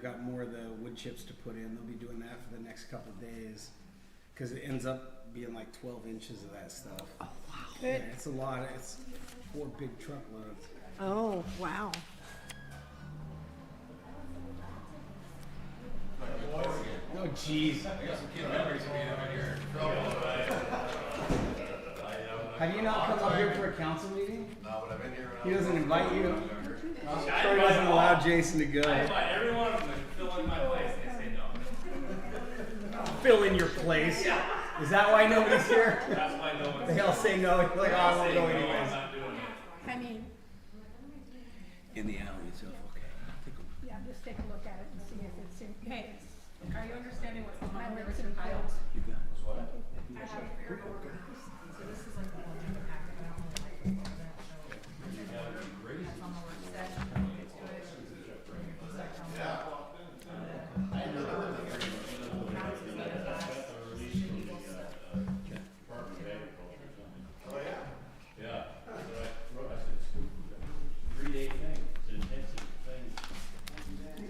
got more of the wood chips to put in. They'll be doing that for the next couple of days because it ends up being like 12 inches of that stuff. Oh, wow. Yeah, it's a lot. It's 4 big truckloads. Oh, wow. Oh, jeez. Have you not come up here for a council meeting? No, but I've been here. He doesn't invite you. Troy doesn't allow Jason to go. I invite every one of them to fill in my place. They say no. Fill in your place. Is that why nobody's here? That's why no one's They all say no. You're like, oh, I won't go I'm anyways. not doing it. I mean, In the alley itself, okay. yeah, just take a look at it and see if it's in. Hey, are you understanding what's going on My here lips with your are piles? You got it. I have for your order. So this is like the whole thing packet. I don't know what that's on the work session. We'll get to it.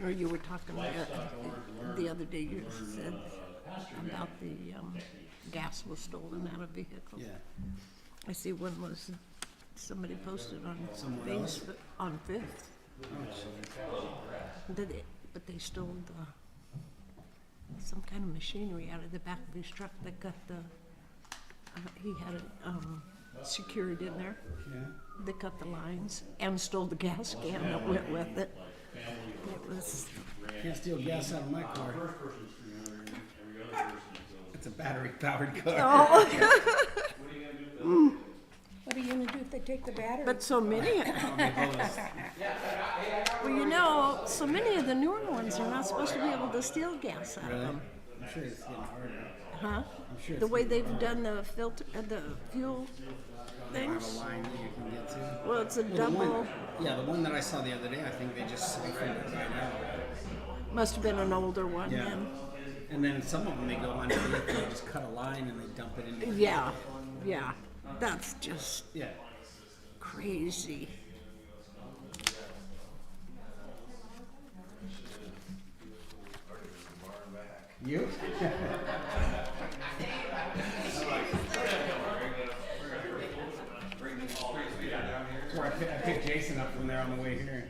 Or you were talking the other day, you said about the gas was stolen out of vehicles. Yeah. I see one was, somebody posted on Somewhere else? Facebook, on 5th. But they stole some kind of machinery out of the back of his truck that got the, he had it secured in there. Yeah. They cut the lines and stole the gas can that went with it. It was, Can't steal gas out of my car. It's a battery-powered car. oh, What are you gonna do if they take the battery? but so many, well, you know, so many of the newer ones are not supposed to be able to steal gas out of Really? them. I'm sure it's getting harder. Huh? I'm sure The it's way getting they've done the filter, the fuel They have a things. line that you can get to. Well, it's a Well, the double, one, yeah, the one that I saw the other day, I think they just siphoned it right out. must have been an older one Yeah. then. And then some of them they go underneath and they just cut a line and they dump it into. Yeah, yeah, that's just Yeah. crazy. You? That's where I picked Jason up from there on the way here.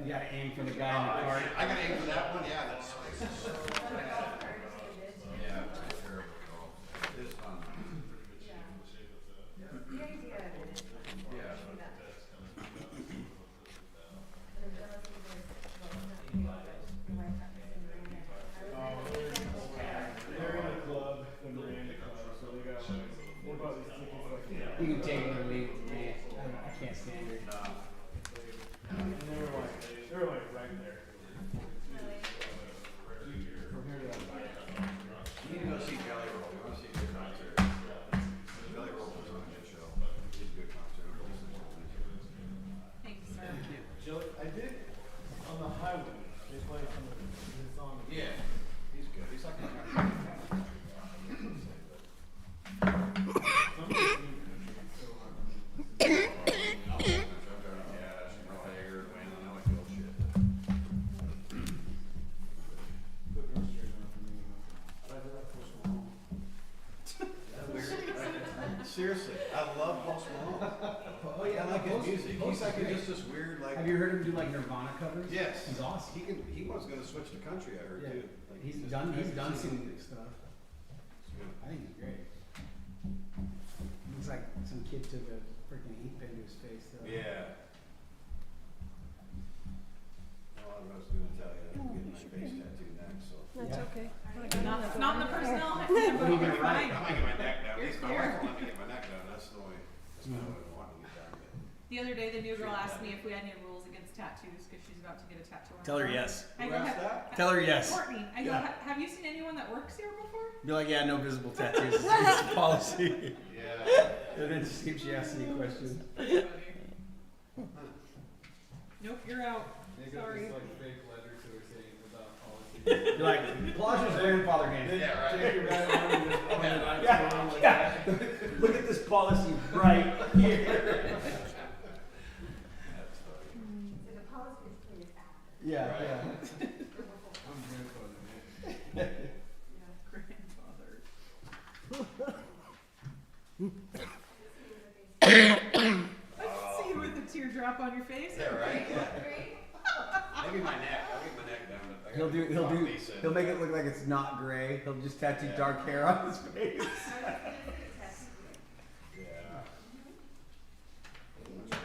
You gotta aim for the guy in the cart. I gotta aim for that one, yeah, that's. Yeah, it's terrible. It's fun. You can take it or leave it. Man, I can't stand it. They were like right there. You need to go see Jelly Roll. You wanna see a good concert. Jelly Roll was on a good show. He's a good concert. Thank you, sir. Joey, I did on the highway. They play some of his songs. Yeah, he's good. He's like seriously, I love Post Malone. Oh yeah, I like his music. He's like just this weird, like. Have you heard him do like Nirvana covers? Yes. He's awesome. He was gonna switch to country, I heard Yeah. too. Like, He's just- done I've some seen stuff. him. I think he's great. Looks like some kid took a freaking ink pen to his face though. Yeah. Well, I was gonna tell you, I'm getting my face tattooed next, so. That's Yeah. okay. Not in the personnel. What are you gonna write? I might get my neck done. At least my wife will let me get my neck done. That's the way. That's kind of what I want to get done. The other day, the new girl asked me if we had any rules against tattoos because she's about to get a tattoo on her Tell her arm. yes. I Who go, asked "Have- that? Tell her yes. Courtney, I go, Yeah. Have you seen anyone that works here before?" Be like, yeah, no visible tattoos. It's policy. Yeah. And then just keeps you asking you questions. Nope, you're out. Sorry. fake letter to her saying about policy. You're like, Colossians grandfather game. Yeah, right. Take your bad money and just put it on Yeah, yeah. Look at this policy right here. Yeah, yeah. I'm grandfather, man. Grandfather. I see you with a teardrop on your face. Yeah, right? Maybe my neck. I'll get my neck down. But I He'll gotta do, walk these in. he'll make it look like it's not gray. He'll just tattoo dark hair on his face. Yeah. That's great.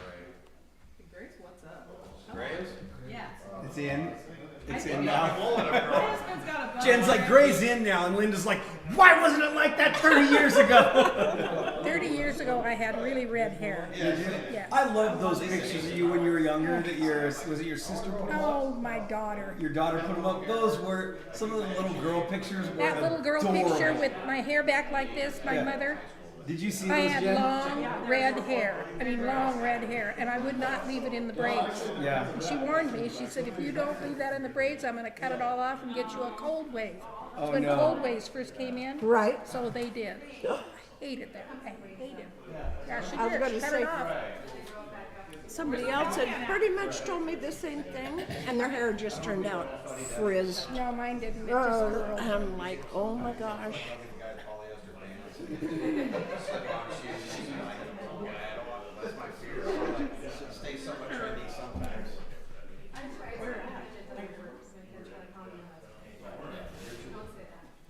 Hey, Grace, what's up? Graves? Yeah. It's in. It's in think now. My husband's got a bug. Jen's like, Gray's in now, and Linda's like, why wasn't it like that 30 years ago? 30 years ago, I had really red hair. Yeah. I love those pictures of you when you were younger. That was it your sister put them up? Oh, my daughter. Your daughter put them up. Those were some of the little girl pictures. Were That little girl adorable. picture with my hair back like this, my Yeah. mother. Did you see I those, had Jen? long red hair. I mean, long red hair, and I would not leave it in the braids. Yeah. She warned me. She said, if you don't leave that in the braids, I'm going to cut it all off and get you a cold wave. Oh, So when no. cold waves first came in, Right. so they did. I hated that. I hated it. Yeah, she I was did. gonna She cut say- it off. Somebody else had pretty much told me the same thing, and their hair just turned out frizzed. No, mine didn't. It just curled. I'm like, oh my gosh. Slip-on shoes. That's my fear. It stays somewhat trendy sometimes.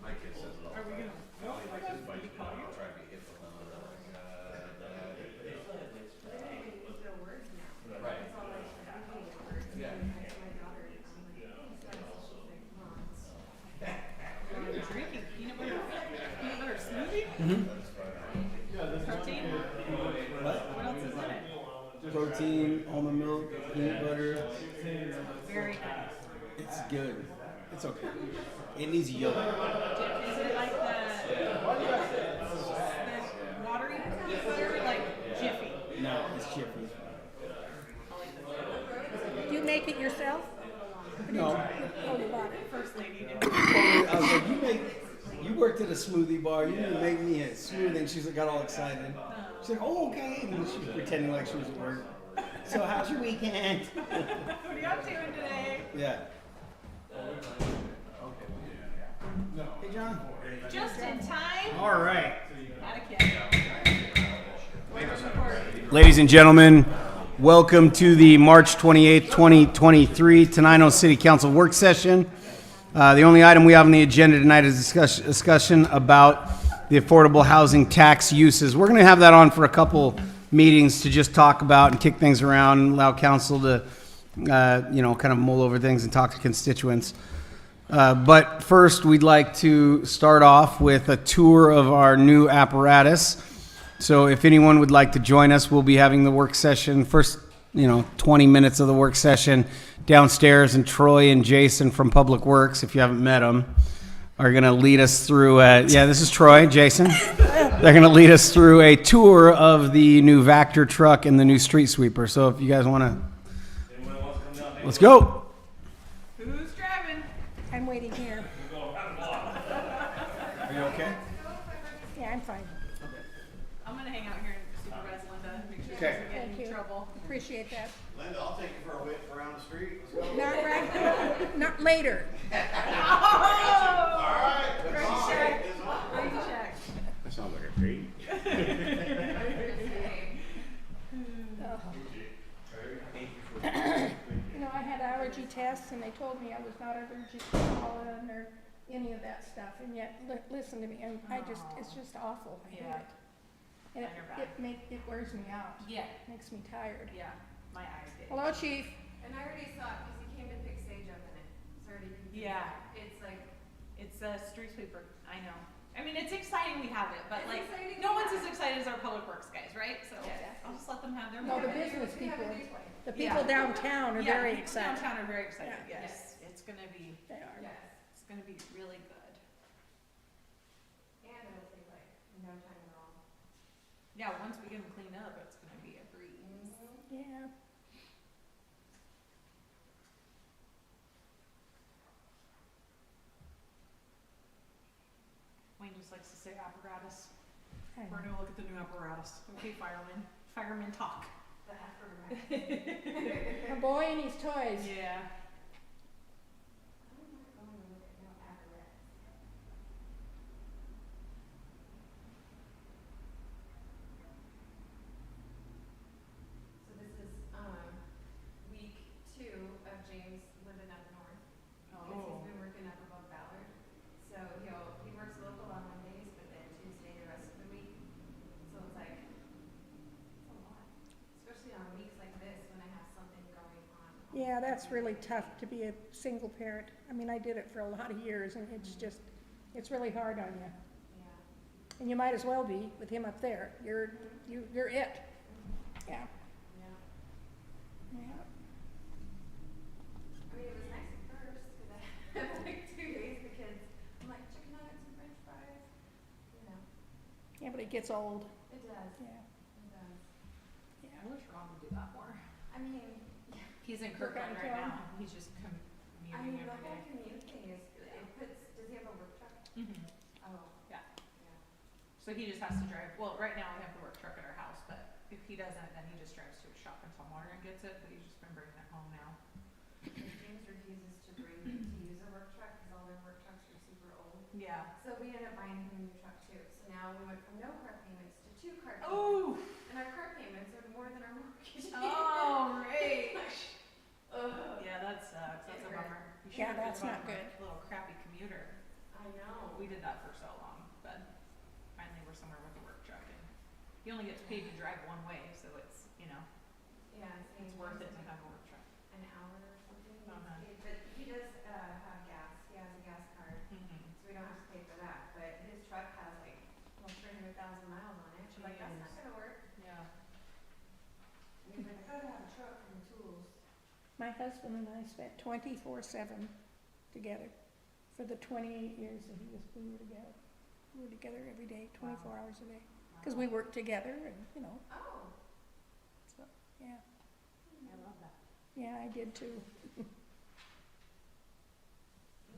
My kid says it all the time. He likes his bike. I'll try to be hip with him. Right. Yeah. You're drinking peanut butter smoothie? Protein? What else is in it? Protein, almond milk, peanut butter. Very nice. It's good. It's okay. It needs yolk. Is it like the watery peanut butter, like Jiffy? No, it's Jiffy. Do you make it yourself? No. Oh, you bought it. First lady did. I was like, you worked at a smoothie bar. You need to make me a smoothie. And she's like, got all excited. She's like, oh, okay. And then she was pretending like she was at work. So how's your weekend? What are you up to today? Yeah. Hey, John. Just in time. All right. Had a kid. Ladies and gentlemen, welcome to the March 28th, 2023 Tenino City Council work session. The only item we have on the agenda tonight is discussion about the affordable housing tax uses. We're going to have that on for a couple meetings to just talk about and kick things around and allow council to, kind of mull over things and talk to constituents. But first, we'd like to start off with a tour of our new apparatus. So if anyone would like to join us, we'll be having the work session, first 20 minutes of the work session downstairs, and Troy and Jason from Public Works, if you haven't met them, are going to lead us through, this is Troy, Jason. They're going to lead us through a tour of the new Vector truck and the new street sweeper. So if you guys want to, let's go. Who's driving? I'm waiting here. Are you okay? Yeah, I'm fine. I'm gonna hang out here and supervise Linda, make sure she Okay. doesn't get Thank in you. trouble. Appreciate that. Linda, I'll take you for a whip around the street. Let's go. Not right, not later. Rain check. That sounds like a treat. I had allergy tests and they told me I was not allergic to pollen or any of that stuff. And yet, listen to me, and it's just awful. I hate Yeah. it. And They're bad. it wears me out. Yeah, Makes me tired. yeah, my eyes get. Hello, Chief. And I already saw it because he came to pick sage up in it. It's already confusing. Yeah. It's like, It's a street sweeper, I know. I mean, it's exciting we have it, but It's like, exciting no we one's have as excited as our public works guys, right? So Yeah. I'll just let them have their No, the moment. business we have people, a new one. the people Yeah. downtown are Yeah, very people excited. Downtown are very excited, Yeah. yes. It's gonna be, They are. Yes. it's gonna be really good. And it'll take like no time at all. Yeah, once we get them cleaned up, it's gonna be a breeze. Yeah. Wayne just likes to say apparatus. I We're know. gonna look at the new apparatus. Okay, firemen. Firemen talk. The apparatus. A boy and his toys. Yeah. I'm not going to look at no apparatus. So this is, week 2 of James living up north. Because Oh. he's been working up above Ballard. So he works local on Mondays, but then Tuesday the rest of the week. So it's like, it's a lot. Especially on weeks like this when I have something going on. Yeah, that's really tough to be a single parent. I mean, I did it for a lot of years and it's just, it's really hard on you. Yeah. And you might as well be with him up there. You're it. Yeah, Yeah. yeah. I mean, it was nice at first because I had like 2 days the kids. I'm like chicken nuggets and French fries. You know, Yeah, but it gets old. it does. Yeah, It does. yeah. I wish Ron would do that more. I mean, He's in Work on Kirkland right Tom. now. He's just commuting I mean the every whole day. commute thing is it puts. Does he have a work truck? Mm-hmm. Oh. Yeah. Yeah. So he just has to drive, well, right now we have the work truck at our house, but if he doesn't, then he just drives to his shop in Tumwater and gets it, but he's just been bringing it home now. James refuses to use a work truck because all their work trucks are super old. Yeah. So we ended up buying him a new truck too. So now we went from no car payments to 2 car payments. Oh! And our car payments are more than our mortgage. Oh, right. Ugh. Yeah, that sucks. That's a It hurt. bummer. You Yeah, should've just that's not bought him good. a little crappy commuter. I know. We did that for so long, but finally we're somewhere with a work truck and you only get paid to drive one way, so it's, you know, Yeah, it's worth it to have a work truck. an hour or something. he gets Uh-huh. paid. But he does have gas. He has a gas card, Mm-hmm. so we don't have to pay for that. But his truck has like almost 300,000 miles on it. We're like, that's not Jeez. gonna work. Yeah. And he's like, I gotta have a truck and the tools. My husband and I spent 24/7 together for the 28 years that we were together. We were together every day, 24 hours a day. Because we worked together and, you know, Oh. so, yeah. I love that. Yeah, I did too. You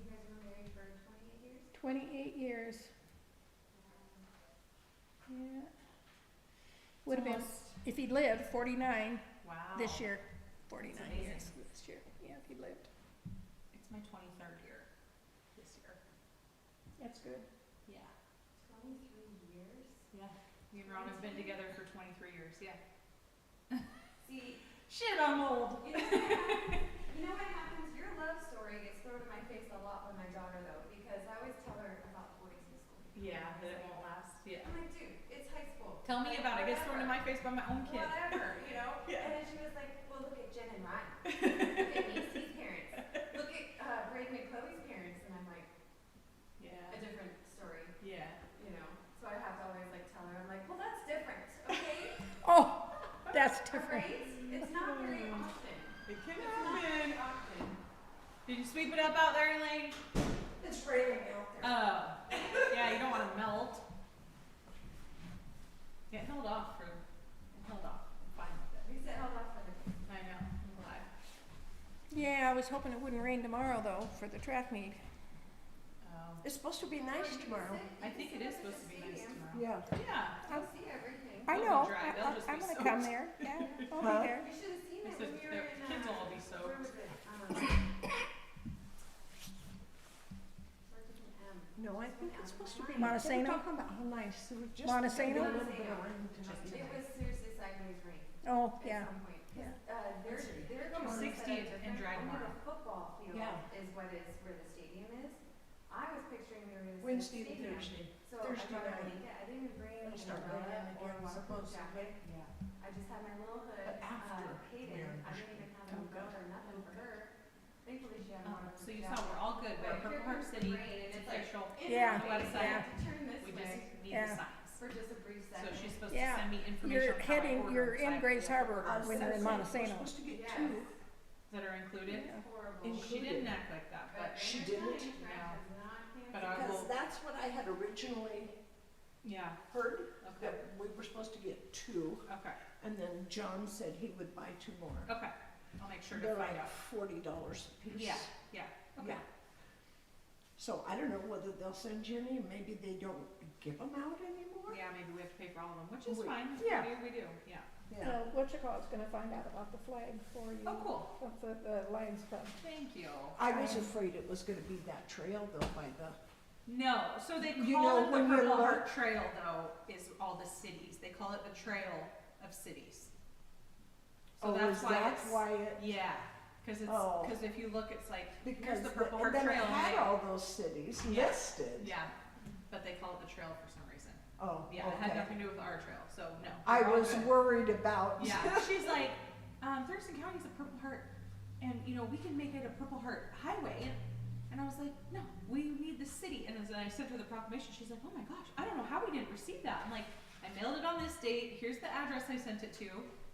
guys were married for 28 years? 28 years, yeah. Would have been, Almost- if he'd lived, 49 Wow. this year. 49 That's amazing. years this year, yeah, if he lived. It's my 23rd year this year. That's good. Yeah. 23 years? Yeah. Me and Ron have been together for 23 years, yeah. See, Shit, I'm old. you know what happens? Your love story gets thrown in my face a lot with my daughter though, because I always tell her about boys in school. Yeah, that it won't last. Yeah. I'm like, dude, it's high school. Tell me about it. It gets thrown in my face by my own kid. Whatever, you know? Yeah. And then she was like, well, look at Jen and Ryan. Look at Macy's parents. Look at Braden and Chloe's parents. And I'm like, Yeah. a different story, Yeah. you know? So I have to always like tell her, I'm like, well, that's different, okay? Oh, that's different. Right? It's not very often. It can It's not happen. very often. Did you sweep it up out there, Elaine? It's raining out there. Oh. Yeah, you don't want to melt. Get held off for. Held off. I'm fine with it. We said hold off for the. I know. I'm glad. Yeah, I was hoping it wouldn't rain tomorrow though, for the track meet. It's supposed to be nice tomorrow. I think it is supposed to be nice tomorrow. Yeah. Yeah. You'll see everything. I They'll be know, dry. They'll just I'm be gonna soaked. come there, yeah, I'll Huh? be there. You should have seen They it said when we their were in. kids will all be Where soaked. was it? Starts with an M. No, I think it's supposed to be. Montesano? They were talking about how nice. It was just Montesano? a little bit of rain tonight. It was seriously sideways rain Oh, at yeah, some point. 'Cause, yeah. Their It was cones 60 set up and dry different. Only tomorrow. the football field Yeah. is what is where the stadium is. I was picturing we were in the Wednesday same to stadium. Thursday. So Thursday I brought a night. blanket. I didn't even bring It'll an start umbrella raining or a again, waterproof supposedly. jacket. Yeah. I just had my little hood. But after Hayden, we're I didn't even have an Oh, umbrella good. or nothing for her. Thankfully she had a waterproof So you jacket. saw we're all good. We're But Purple here Heart comes the City. rain, and It's it's like, official. in Yeah, my face, I yeah. have to turn this We way just need Yeah. the signs. for just a brief So second. she's supposed Yeah. to send me information You're on how I heading, order you're them, so in I Grace can Harbor order when you're in We're Montesano. supposed to get Yes. 2. that are included. Yeah. Horrible. She didn't act like that, but She Rain or didn't? shine, track No. does not cancel. But I Because will. that's what I had originally Yeah, heard okay, that we were supposed to get 2, okay, and then John said he would buy 2 more. okay. I'll make sure to They're find like out. $40 a piece. Yeah, yeah, okay. Yeah. So I don't know whether they'll send you any, maybe they don't give them out anymore. Yeah, maybe we have to pay for all of them, which is We- fine. yeah. We do, yeah. Yeah. What's-it-call's gonna find out about the flag for you. Oh, cool. Of the Lions Club. Thank you. I was afraid it was gonna be that trail though by the, No, so they You call know, it when the you Purple look- Heart Trail though, is all the cities. They call it the Trail of Cities. So oh, that's is why that it's, why it, yeah, cause it's, Oh. cause if you look, it's like, because here's the Purple and Heart then it Trail. had and all those cities Yeah. listed. yeah, but they call it the trail for some reason. Oh, Yeah, it had okay. nothing to do with our trail, so no. I we're all was good. worried about. Yeah, she's like, Thurston County's a Purple Heart, and you know, we can make it a Purple Heart highway. And I was like, no, we need the city. And as I sent her the proclamation, she's like, oh my gosh, I don't know how we didn't receive that. I'm like, I mailed it on this date. Here's the address I sent it to,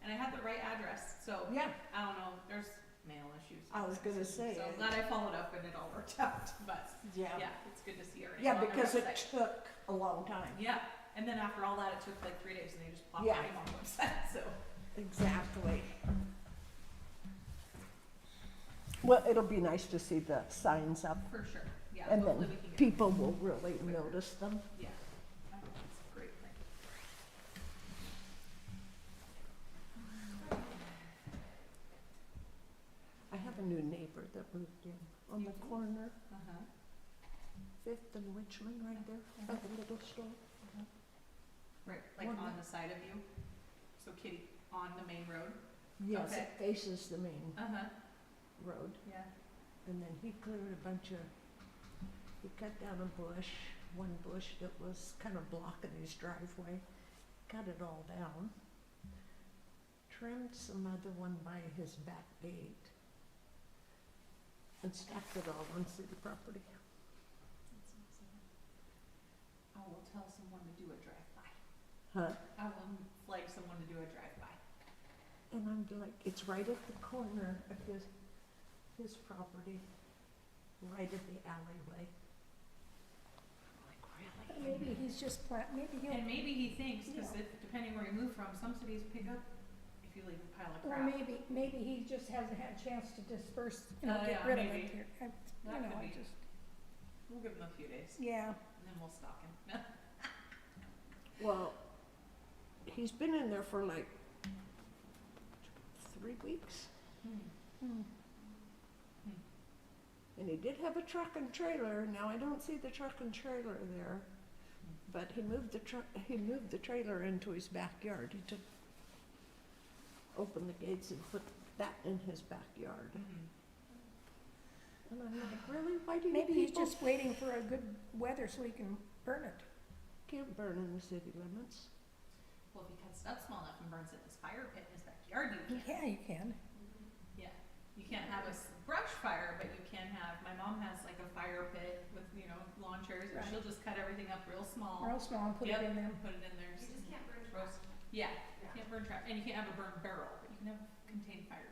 and I had the right address. So Yeah, I don't know. There's mail issues. I was gonna say So I'm it. glad I followed up and it all worked out. But yeah. yeah, it's good to see her. Yeah, on their because it website. took a long time. Yeah, and then after all that, it took like 3 days, and they just plopped Yeah. my name on the website. So Exactly. Well, it'll be nice to see the signs up, for sure, yeah. and hopefully then we can get people will really notice them. Yeah, I think it's a great thing. I have a new neighbor that moved in on the corner, Uh-huh. 5th and Richmond, right there, by the little store. Right, like One on the side of you? So Kitty, on the main road? Yes, Okay. it faces the main Uh-huh, road. yeah. And then he cleared a bunch of, he cut down a bush, one bush that was kind of blocking his driveway, cut it all down. Trimmed some other one by his back gate. And stacked it all on city property. That's awesome. I will tell someone to do a drive-by. Huh? I will flag someone to do a drive-by. And I'm like, it's right at the corner of his property, right at the alleyway. I'm like, really? Maybe he's just maybe he'll, And maybe he thinks, cause if, depending where you move from, some cities pick up if you leave a pile of or crap. maybe he just hasn't had a chance to disperse, Oh, get yeah, rid of maybe. it here. That could I be. just, We'll give him a few days, yeah. and then we'll stalk him. Well, he's been in there for like 3 weeks. Hmm. And he did have a truck and trailer. Now I don't see the truck and trailer there. But he moved the trailer into his backyard. He took, opened the gates and put that in his backyard. Mhm. And I'm like, really? Why do you Maybe he's people just waiting for a good weather so he can burn it. can't burn in the city limits? Well, if he cuts it up small enough and burns it in his fire pit in his backyard, you can. Yeah, you can. Yeah, you can't have a brush fire, but you can have, my mom has like a fire pit with, you know, lawn chairs, and Right. she'll just cut everything up real small. Real small and put Yep, it in there. Put it in there. You just can't burn Roast. Yeah, you can't burn trash, and you can't have a burn barrel, but you can have contained fire.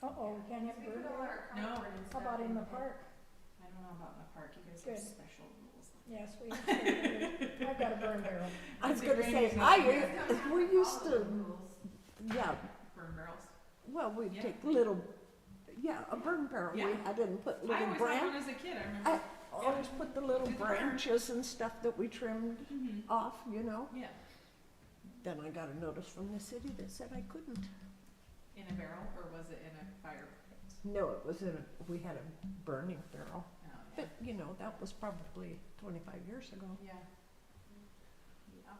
Uh-oh, we can't have We burn put all barrel. our No. cardboard and How stuff about in the it. park? I don't know about in the park, you guys Good. have special rules. Yes, we have. I've got a burn barrel. I was See, gonna Randy's say, not here. we used to, yeah, Burn barrels. well, we'd Yeah. take little, yeah, a burn barrel. We Yeah. had and put I little always had one branches. as a kid, I remember. I always put the little Do the burn. branches and stuff that we trimmed Mhm. off, you know. Yeah, Then I got a notice from the city that said I couldn't. in a barrel, or was it in a fire pit? No, it was in we had a burning barrel. Oh, yeah. But, you know, that was probably 25 years ago. Yeah. Yeah.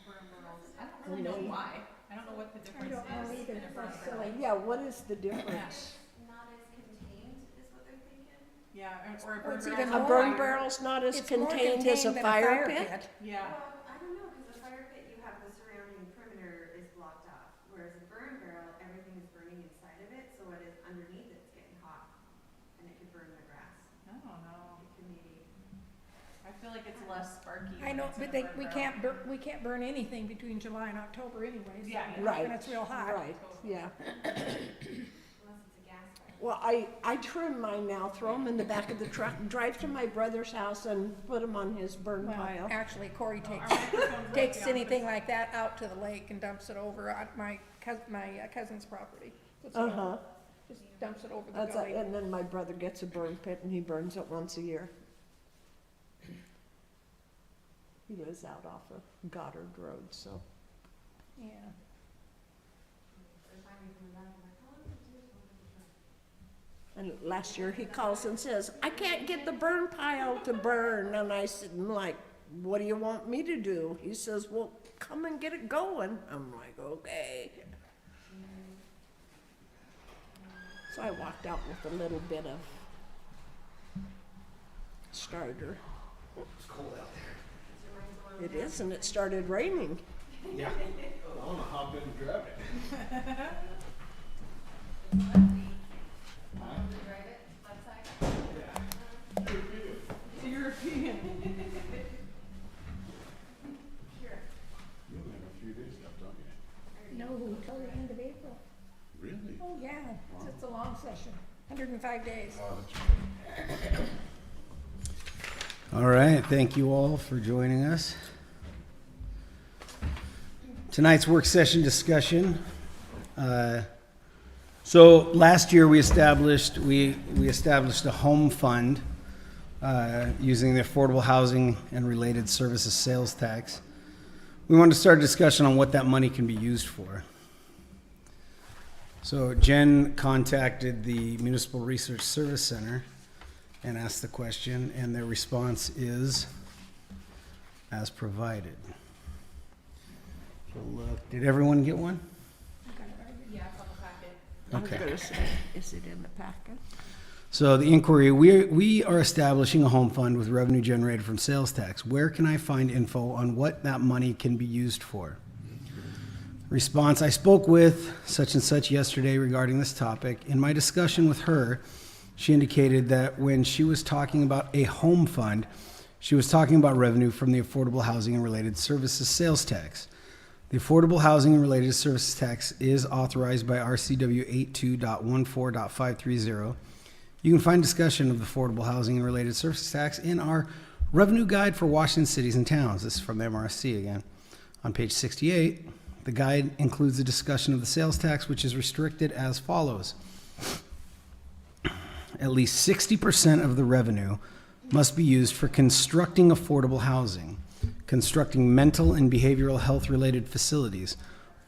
Burn barrels. I don't And really know then- why. I don't know what the difference don't know is either. in a burn That's barrel. silly. Yeah, what is the difference? Not as contained is what they're thinking. Yeah, or a Or burn it's barrel. even A more- burn barrel's not as It's more contained as a than fire pit? Yeah. Well, I don't know, because the fire pit, you have the surrounding perimeter is blocked off, whereas a burn barrel, everything is burning inside of it, so what is underneath it's getting hot, and it could burn the grass. I don't know. It could maybe, I feel like it's less sparky. I when know, it's in but a burn barrel. we can't burn anything between July and October anyways. Yeah. Right. When it's real hot. Right, yeah. unless it's a gas fire. Well, I trim mine now, throw them in the back of the truck, drive to my brother's house and put them on his burn Well, pile. actually Corey takes anything like that out to the lake and dumps it over on my cousin's property. Puts it on- Uh-huh. Just dumps it over the That's gully. and then my brother gets a burn pit and he burns it once a year. He lives out off of Goddard Road, so. Yeah. And last year he calls and says, I can't get the burn pile to burn. And I said, I'm like, what do you want me to do? He says, well, come and get it going. I'm like, okay. So I walked out with a little bit of starter. It's cold out there. It is, and it started raining. Yeah. I wanna hop in and grab it. Drive it, left side. European. Sure. You only have a few days left, don't you? No, till the end of April. Really? Oh, yeah, it's a long session, 105 days. Oh, that's right. All right, thank you all for joining us. Tonight's work session discussion. So last year we established a home fund using the Affordable Housing and Related Services Sales Tax. We wanted to start a discussion on what that money can be used for. So Jen contacted the Municipal Research Service Center and asked the question, and their response is as provided. So look, did everyone get one? Yeah, it's on the packet. I was Okay. gonna say, is it in the packet? So the inquiry, we are establishing a home fund with revenue generated from sales tax. Where can I find info on what that money can be used for? Response, I spoke with such and such yesterday regarding this topic. In my discussion with her, she indicated that when she was talking about a home fund, she was talking about revenue from the Affordable Housing and Related Services Sales Tax. The Affordable Housing and Related Services Tax is authorized by RCW 82.14.530. You can find discussion of the Affordable Housing and Related Services Tax in our Revenue Guide for Washington Cities and Towns. This is from the MRSC again. On page 68, the guide includes a discussion of the sales tax, which is restricted as follows. At least 60% of the revenue must be used for constructing affordable housing, constructing mental and behavioral health related facilities,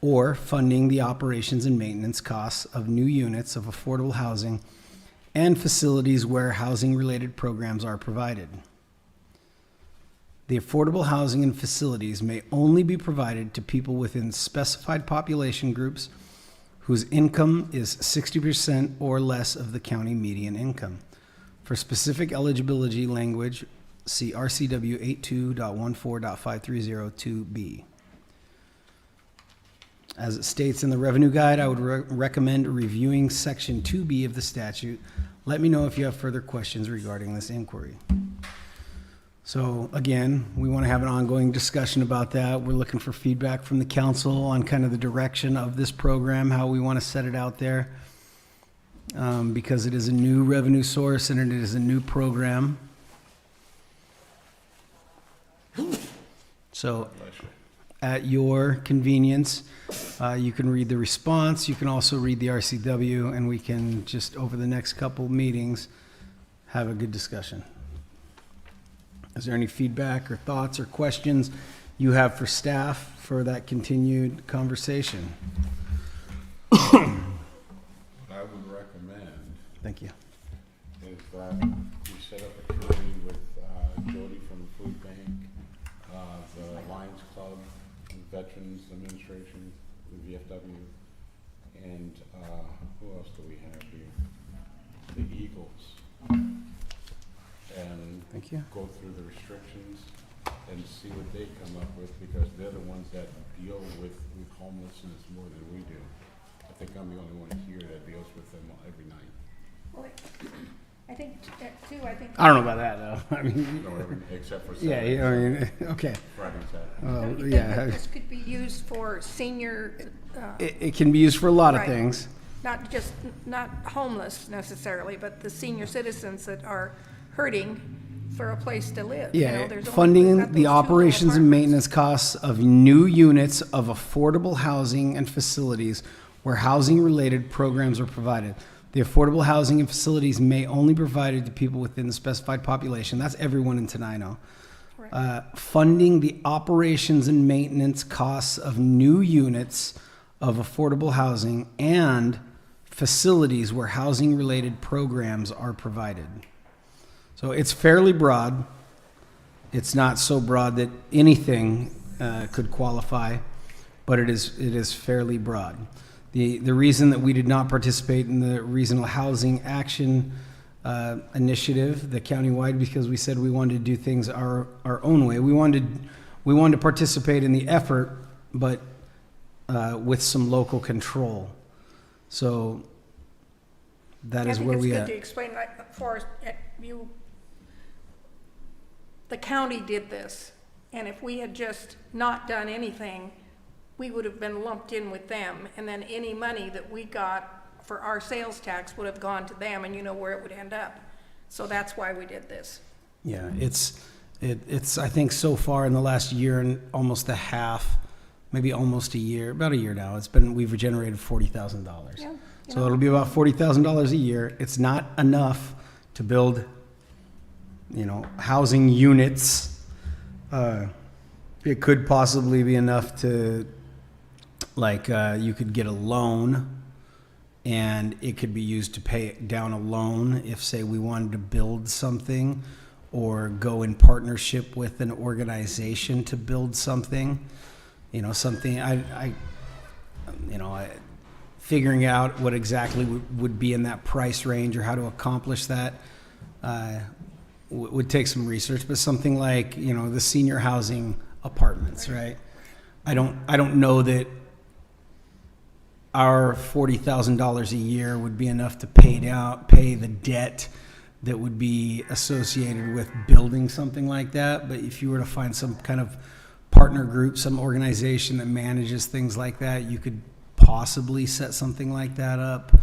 or funding the operations and maintenance costs of new units of affordable housing and facilities where housing related programs are provided. The affordable housing and facilities may only be provided to people within specified population groups whose income is 60% or less of the county median income. For specific eligibility language, see RCW 82.14.5302B. As it states in the Revenue Guide, I would recommend reviewing Section 2B of the statute. Let me know if you have further questions regarding this inquiry. So again, we want to have an ongoing discussion about that. We're looking for feedback from the council on kind of the direction of this program, how we want to set it out there. Because it is a new revenue source and it is a new program. So at your convenience, you can read the response. You can also read the RCW, and we can just over the next couple meetings have a good discussion. Is there any feedback or thoughts or questions you have for staff for that continued conversation? What I would recommend Thank you. is that you set up a committee with Jody from the Food Bank, the Lions Club, Veterans Administration, the VFW, and who else do we have here? The Eagles. And Thank you. go through the restrictions and see what they come up with, because they're the ones that deal with homelessness more than we do. I think I'm the only one here that deals with them every night. Well, I think, too, I don't know about that though. I mean, No, except for yeah, Saturday, I mean, okay. Friday and Saturday. don't you think Yeah. that this could be used for senior, It can be used for a lot of Right. things. not homeless necessarily, but the senior citizens that are hurting for a place to live. You know, Yeah, there's only- we've got funding those the 2 operations and apartments. maintenance costs of new units of affordable housing and facilities where housing-related programs are provided. The affordable housing and facilities may only be provided to people within the specified population. That's everyone in Tenino. Right. Funding the operations and maintenance costs of new units of affordable housing and facilities where housing-related programs are provided. So it's fairly broad. It's not so broad that anything could qualify, but it is fairly broad. The reason that we did not participate in the Regional Housing Action Initiative, the countywide, because we said we wanted to do things our own way. We wanted to participate in the effort, but with some local control. So that is where we I at. think it's good to explain, like, for the county did this, and if we had just not done anything, we would have been lumped in with them, and then any money that we got for our sales tax would have gone to them, and you know where it would end up. So that's why we did this. Yeah, it's I think so far in the last year and almost a half, maybe almost a year, about a year now, we've generated $40,000. Yeah, So it'll be about $40,000 a year. It's not enough to build, housing units. It could possibly be enough to, you could get a loan, and it could be used to pay down a loan if, say, we wanted to build something or go in partnership with an organization to build something. Figuring out what exactly would be in that price range or how to accomplish that would take some research. But something like, the senior housing apartments, right? I don't know that our $40,000 a year would be enough to pay the debt that would be associated with building something like that. But if you were to find some kind of partner group, some organization that manages things like that, you could possibly set something like that up.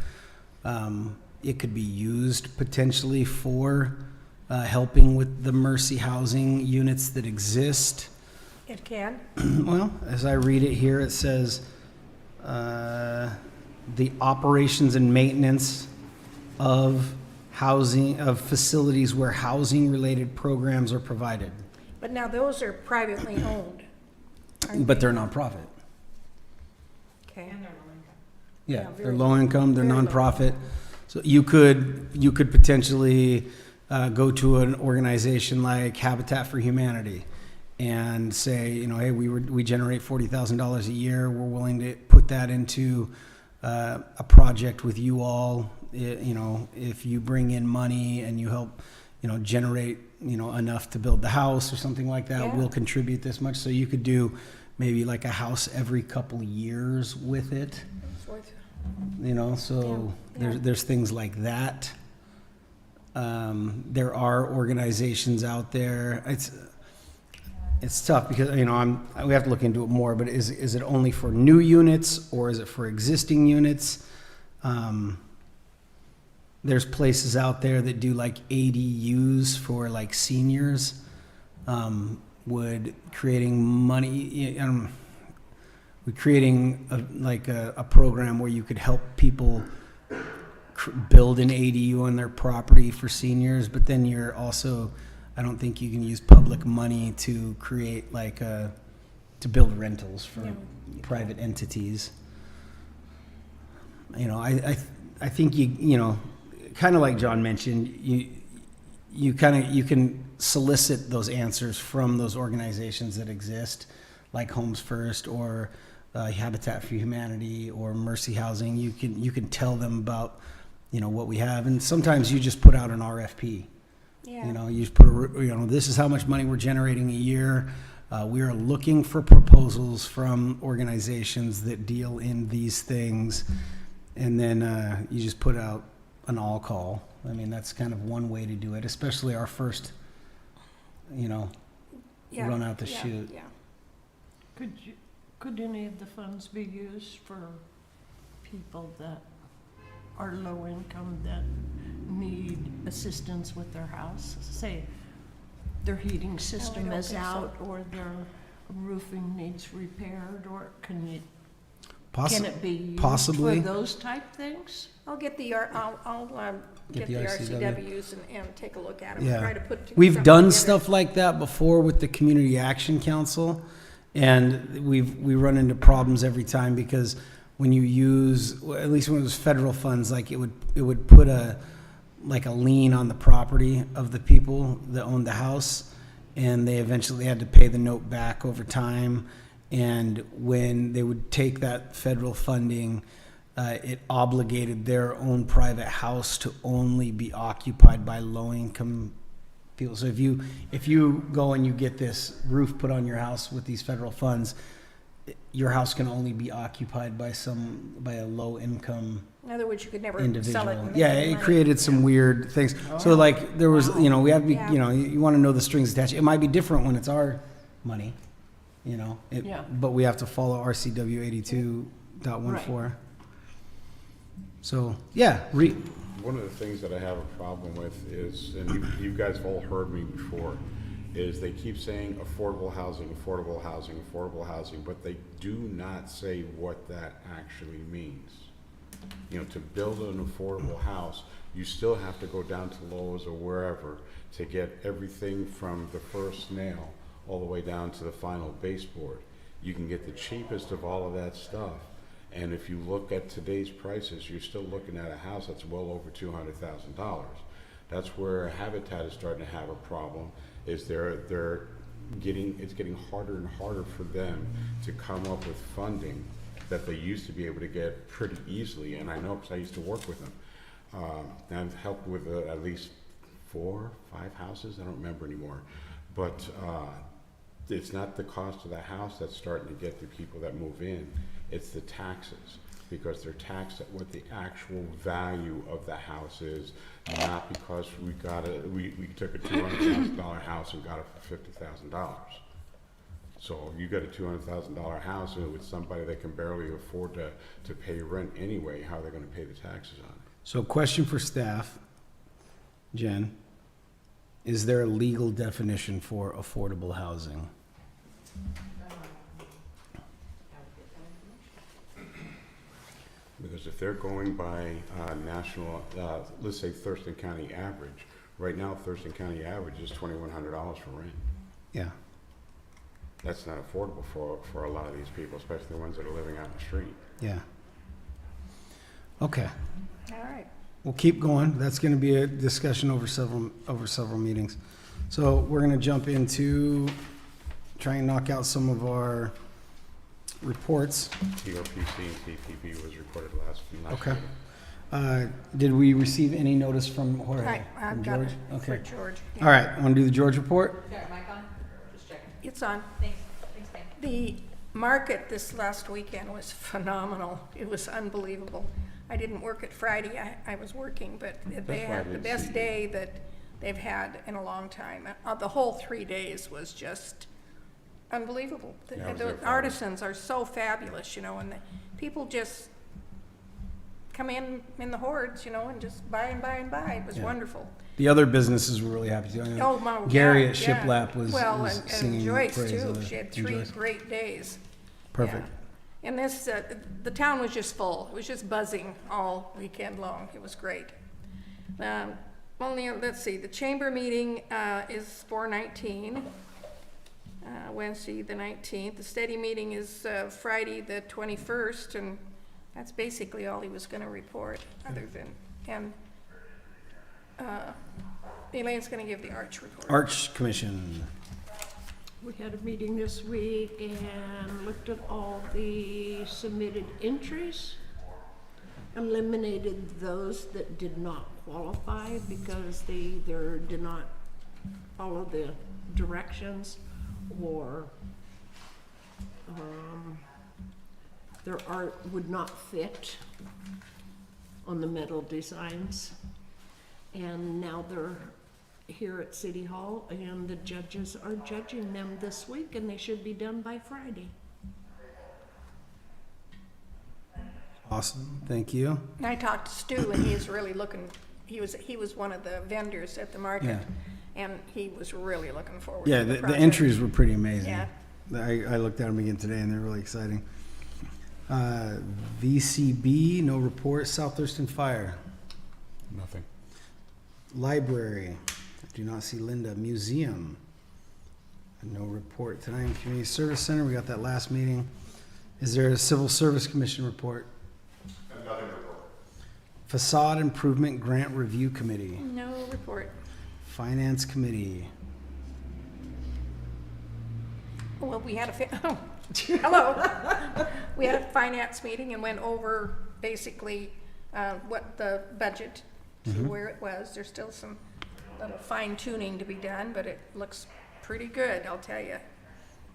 It could be used potentially for helping with the Mercy housing units that exist. It can. Well, as I read it here, it says the operations and maintenance of facilities where housing-related programs are provided. But now those are privately owned. But they're nonprofit. Okay. Yeah, Yeah, they're very low income, they're very low. nonprofit. So you could potentially go to an organization like Habitat for Humanity and say, hey, we generate $40,000 a year. We're willing to put that into a project with you all. If you bring in money and you help, generate, enough to build the house or something like that, Yeah. we'll contribute this much. So you could do maybe like a house every couple of years with it. It's worth- So Yeah. there's things like that. There are organizations out there. It's tough because we have to look into it more. But is it only for new units or is it for existing units? There's places out there that do like ADUs for like seniors. Would creating money. We're creating a program where you could help people build an ADU on their property for seniors, but then you're also, I don't think you can use public money to create to build rentals for private entities. I think kind of like John mentioned, you can solicit those answers from those organizations that exist, like Homes First or Habitat for Humanity or Mercy Housing. You can tell them about what we have, and sometimes you just put out an RFP. Yeah. You just put this is how much money we're generating a year. We are looking for proposals from organizations that deal in these things, and then you just put out an all call. I mean, that's kind of one way to do it, especially our first, Yeah. run out the Yeah. chute. Yeah. Could any of the funds be used for people that are low income that need assistance with their house? Say their heating system don't is think so. out, or their roofing needs repaired, or can Possi- it be used possibly. for those type things? I'll get the, I'll get the RCWs and take a look at them, Yeah. try to put We've something done together. stuff like that before with the Community Action Council, and we run into problems every time because when you use, well, at least when it was federal funds, like it would put a lien on the property of the people that owned the house, and they eventually had to pay the note back over time. And when they would take that federal funding, it obligated their own private house to only be occupied by low-income people. So if you go and you get this roof put on your house with these federal funds, your house can only be occupied by a low-income In other words, you could never individual. sell it and make Yeah, any it money. created some weird things. So like there was, we have to be, Yeah. you want to know the strings attached. It might be different when it's our money, Yeah. but we have to follow RCW 82.14. So, yeah, One of the things that I have a problem with is, and you guys have all heard me before, is they keep saying affordable housing, affordable housing, affordable housing, but they do not say what that actually means. To build an affordable house, you still have to go down to Lowe's or wherever to get everything from the first nail all the way down to the final baseboard. You can get the cheapest of all of that stuff. And if you look at today's prices, you're still looking at a house that's well over $200,000. That's where Habitat is starting to have a problem, is it's getting harder and harder for them to come up with funding that they used to be able to get pretty easily. And I know because I used to work with them. And I've helped with at least 4, 5 houses, I don't remember anymore. But it's not the cost of the house that's starting to get the people that move in. It's the taxes, because they're taxed at what the actual value of the house is, not because we took a $200,000 house and got it for $50,000. So you got a $200,000 house with somebody that can barely afford to pay rent anyway, how are they going to pay the taxes on it? So question for staff, Jen, is there a legal definition for affordable housing? Because if they're going by national, let's say Thurston County average, right now Thurston County average is $2,100 for rent. Yeah. That's not affordable for a lot of these people, especially the ones that are living out in the street. Yeah. Okay. All right. We'll keep going. That's going to be a discussion over several meetings. So we're going to jump into trying to knock out some of our reports. TRPC and TTP was reported last Okay. meeting. Did we receive any notice from Jorge? I've From got George? it for Okay. George. All right. Want to do the George report? Sorry, mic on? Just checking. It's on. Thanks, ma'am. The market this last weekend was phenomenal. It was unbelievable. I didn't work it Friday. I was working, but they why I had the didn't best see you. day that they've had in a long time. The whole 3 days was just unbelievable. Yeah, I was there The Friday. artisans are so fabulous, and the people just come in the hordes, and just buy and buy and buy. It was Yeah. wonderful. The other businesses were really happy too. I know Oh, my, Gary yeah, at yeah. Shiplap was and singing Joyce praise too. of it. She had And 3 Joyce. great days. Perfect. Yeah. And this, the town was just full. It was just buzzing all weekend long. It was great. Let's see, the chamber meeting is 4/19, Wednesday the 19th. The steady meeting is Friday the 21st, and that's basically all he was going to report, other than, and Elaine's going to give the arch report. Arch Commission. We had a meeting this week and looked at all the submitted entries, eliminated those that did not qualify because they either did not follow the directions or their art would not fit on the metal designs. And now they're here at City Hall, and the judges are judging them this week, and they should be done by Friday. Awesome, thank you. And I talked to Stu, and he's really looking, he was one of the vendors at the market, and he was really looking forward Yeah, to the the project. entries were pretty amazing. Yeah. I looked at them again today, and they're really exciting. VCB, no report. South Thurston Fire. Nothing. Library, I do not see Linda. Museum, no report tonight. Community Service Center, we got that last meeting. Is there a Civil Service Commission report? Nothing to report. Facade Improvement Grant Review Committee. No report. Finance Committee. Well, we had a, hello. We had a finance meeting and went over basically what the budget, to where it was. There's still some little fine tuning to be done, but it looks pretty good, I'll tell you.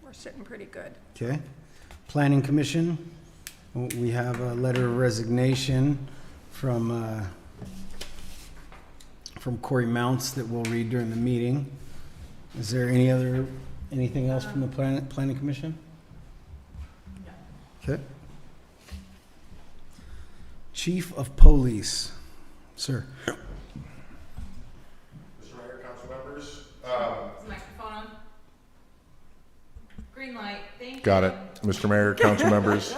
We're sitting pretty good. Okay. Planning Commission, we have a letter of resignation from Corey Mounts that we'll read during the meeting. Is there anything else from the Planning Commission? No. Okay. Chief of Police, sir. Mr. Mayor, council members, Is the microphone on? Green light, thank you. got it. Mr. Mayor, council members.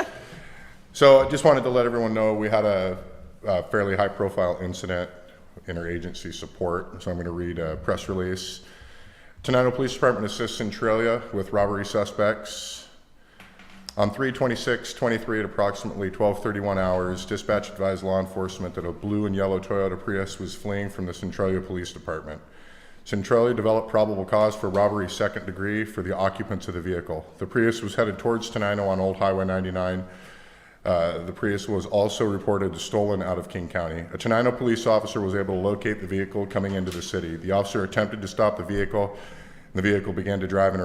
So I just wanted to let everyone know we had a fairly high-profile incident interagency support. So I'm going to read a press release. Tenino Police Department assists Centralia with robbery suspects. On 3/26/23 at approximately 12:31 hours, dispatch advised law enforcement that a blue and yellow Toyota Prius was fleeing from the Centralia Police Department. Centralia developed probable cause for robbery second degree for the occupants of the vehicle. The Prius was headed towards Tenino on Old Highway 99. The Prius was also reported stolen out of King County. A Tenino police officer was able to locate the vehicle coming into the city. The officer attempted to stop the vehicle. The vehicle began to drive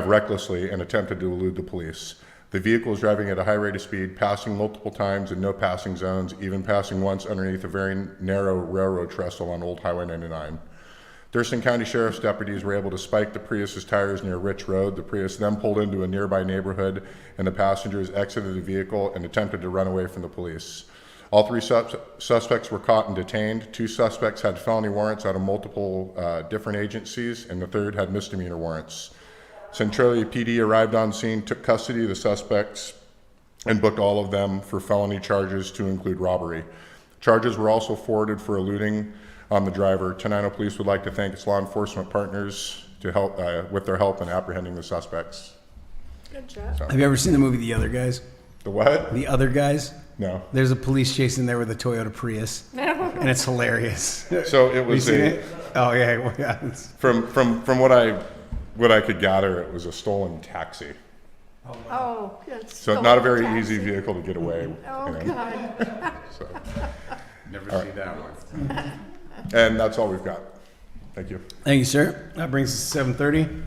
recklessly and attempted to elude the police. The vehicle was driving at a high rate of speed, passing multiple times in no passing zones, even passing once underneath a very narrow railroad trestle on Old Highway 99. Thurston County Sheriff's deputies were able to spike the Prius's tires near Rich Road. The Prius then pulled into a nearby neighborhood, and the passengers exited the vehicle and attempted to run away from the police. All three suspects were caught and detained. 2 suspects had felony warrants out of multiple different agencies, and the third had misdemeanor warrants. Centralia PD arrived on scene, took custody of the suspects, and booked all of them for felony charges to include robbery. Charges were also forwarded for eluding on the driver. Tenino Police would like to thank its law enforcement partners to help with their help in apprehending the suspects. Good job. Have you ever seen the movie The Other Guys? The what? The Other Guys? No. There's a police chase in there with a Toyota Prius, and it's hilarious. So it You was seen it? Oh yeah, well, yeah. from what I could gather, it was a stolen taxi. Oh, that's So not a very taxi. easy vehicle to get away. Oh, you know. God. So, Never see that one. and that's all we've got. Thank you. Thank you, sir. That brings us to 7:30.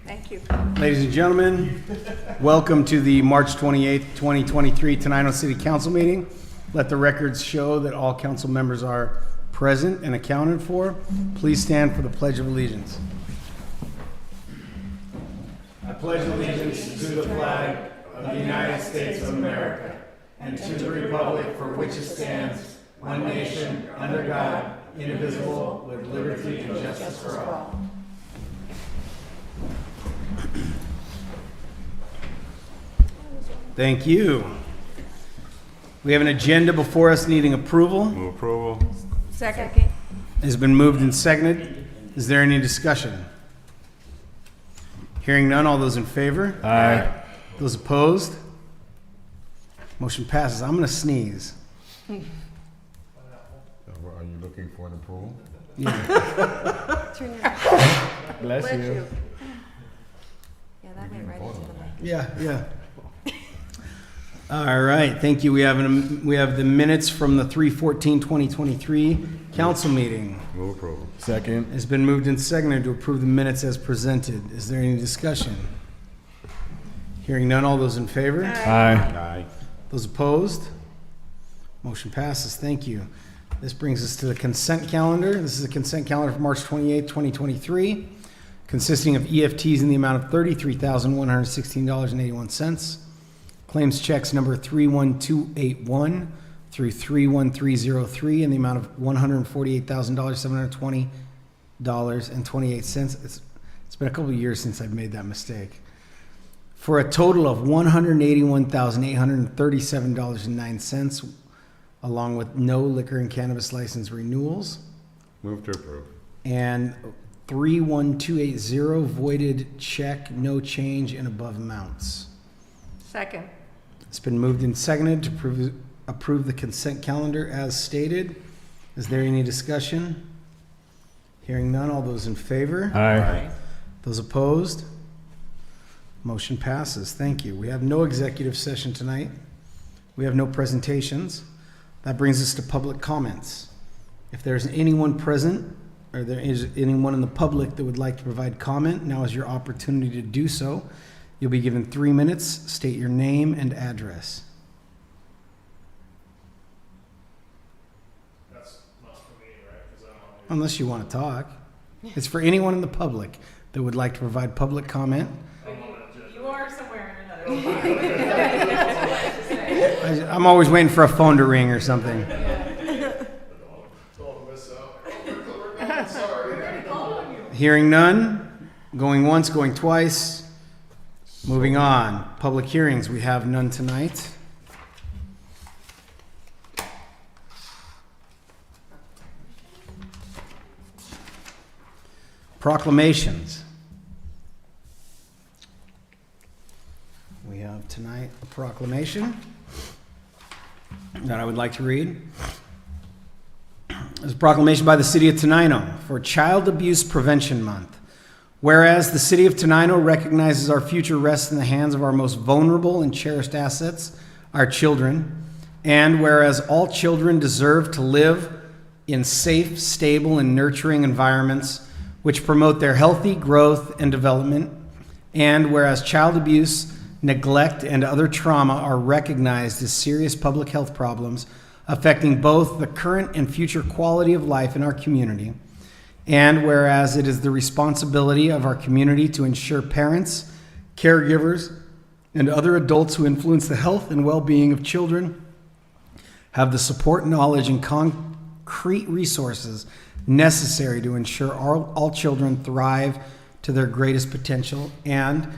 Thank you. Ladies and gentlemen, welcome to the March 28th, 2023 Tenino City Council meeting. Let the records show that all council members are present and accounted for. Please stand for the Pledge of Allegiance. I pledge allegiance to the flag of the United States of America and to the republic for which it stands, one nation, under God, indivisible, with liberty and justice for all. Thank you. We have an agenda before us needing approval. Move approval. Second. It has been moved and seconded. Is there any discussion? Hearing none, all those in favor? Aye. Those opposed? Motion passes. I'm going to sneeze. Are you looking for an approval? Bless you. Yeah, that went right into the mic. Yeah. All right, thank you. We have the minutes from the 3/14/2023 council meeting. Move approval. Second. It's been moved and seconded to approve the minutes as presented. Is there any discussion? Hearing none, all those in favor? Aye. Aye. Those opposed? Motion passes. Thank you. This brings us to the consent calendar. This is the consent calendar for March 28th, 2023. consisting of EFTs in the amount of $33,116.81. Claims checks number 31281 through 31303 in the amount of $148,720.28. It's been a couple of years since I've made that mistake. For a total of $181,837.09, along with no liquor and cannabis license renewals. Move to approve. And 31280 voided check, no change in above amounts. Second. It's been moved and seconded to approve the consent calendar as stated. Is there any discussion? Hearing none, all those in favor? Aye. Those opposed? Motion passes. Thank you. We have no executive session tonight. We have no presentations. That brings us to public comments. If there's anyone present, or there is anyone in the public that would like to provide comment, now is your opportunity to do so. You'll be given 3 minutes. State your name and address. That's not for me, right? Because I'm on Unless you want to talk. It's for anyone in the public that would like to provide public comment. You are somewhere in another. I'm always waiting for a phone to ring or something. Hearing none, going once, going twice. Moving on. Public hearings, we have none tonight. Proclamations. We have tonight a proclamation that I would like to read. It's a proclamation by the City of Tenino for Child Abuse Prevention Month. Whereas the City of Tenino recognizes our future rests in the hands of our most vulnerable and cherished assets, our children, and whereas all children deserve to live in safe, stable, and nurturing environments which promote their healthy growth and development, and whereas child abuse, neglect, and other trauma are recognized as serious public health problems affecting both the current and future quality of life in our community, and whereas it is the responsibility of our community to ensure parents, caregivers, and other adults who influence the health and well-being of children have the support, knowledge, and concrete resources necessary to ensure all children thrive to their greatest potential, and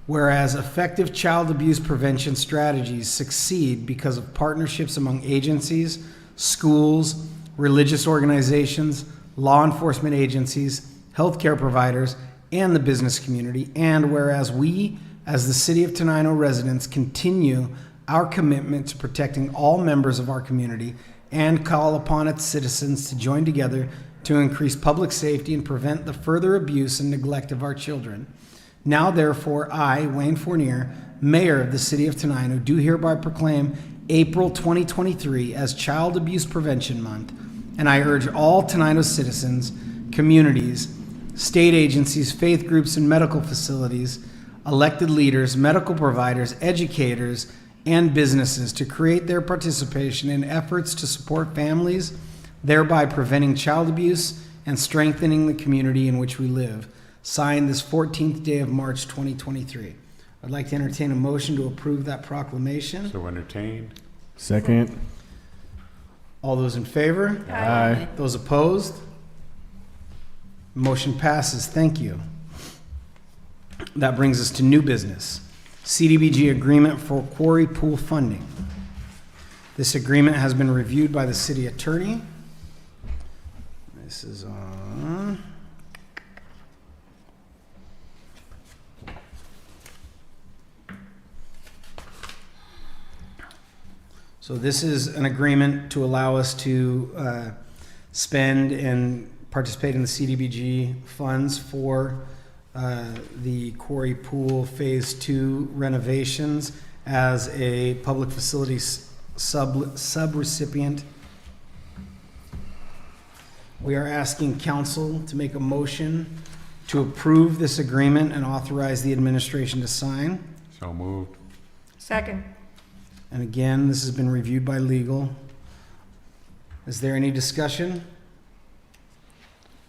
whereas effective child abuse prevention strategies succeed because of partnerships among agencies, schools, religious organizations, law enforcement agencies, healthcare providers, and the business community, and whereas we, as the City of Tenino residents, continue our commitment to protecting all members of our community and call upon its citizens to join together to increase public safety and prevent the further abuse and neglect of our children. Now, therefore, I, Wayne Fournier, Mayor of the City of Tenino, do hereby proclaim April 2023 as Child Abuse Prevention Month, and I urge all Tenino citizens, communities, state agencies, faith groups, and medical facilities, elected leaders, medical providers, educators, and businesses to create their participation in efforts to support families, thereby preventing child abuse and strengthening the community in which we live. Signed this 14th day of March 2023. I'd like to entertain a motion to approve that proclamation. So entertained. Second. All those in favor? Aye. Those opposed? Motion passes. Thank you. That brings us to new business. CDBG agreement for quarry pool funding. This agreement has been reviewed by the city attorney. This is on... So this is an agreement to allow us to spend and participate in the CDBG funds for the Quarry Pool Phase 2 renovations as a public facilities sub-recipient. We are asking council to make a motion to approve this agreement and authorize the administration to sign. So moved. Second. And again, this has been reviewed by legal. Is there any discussion?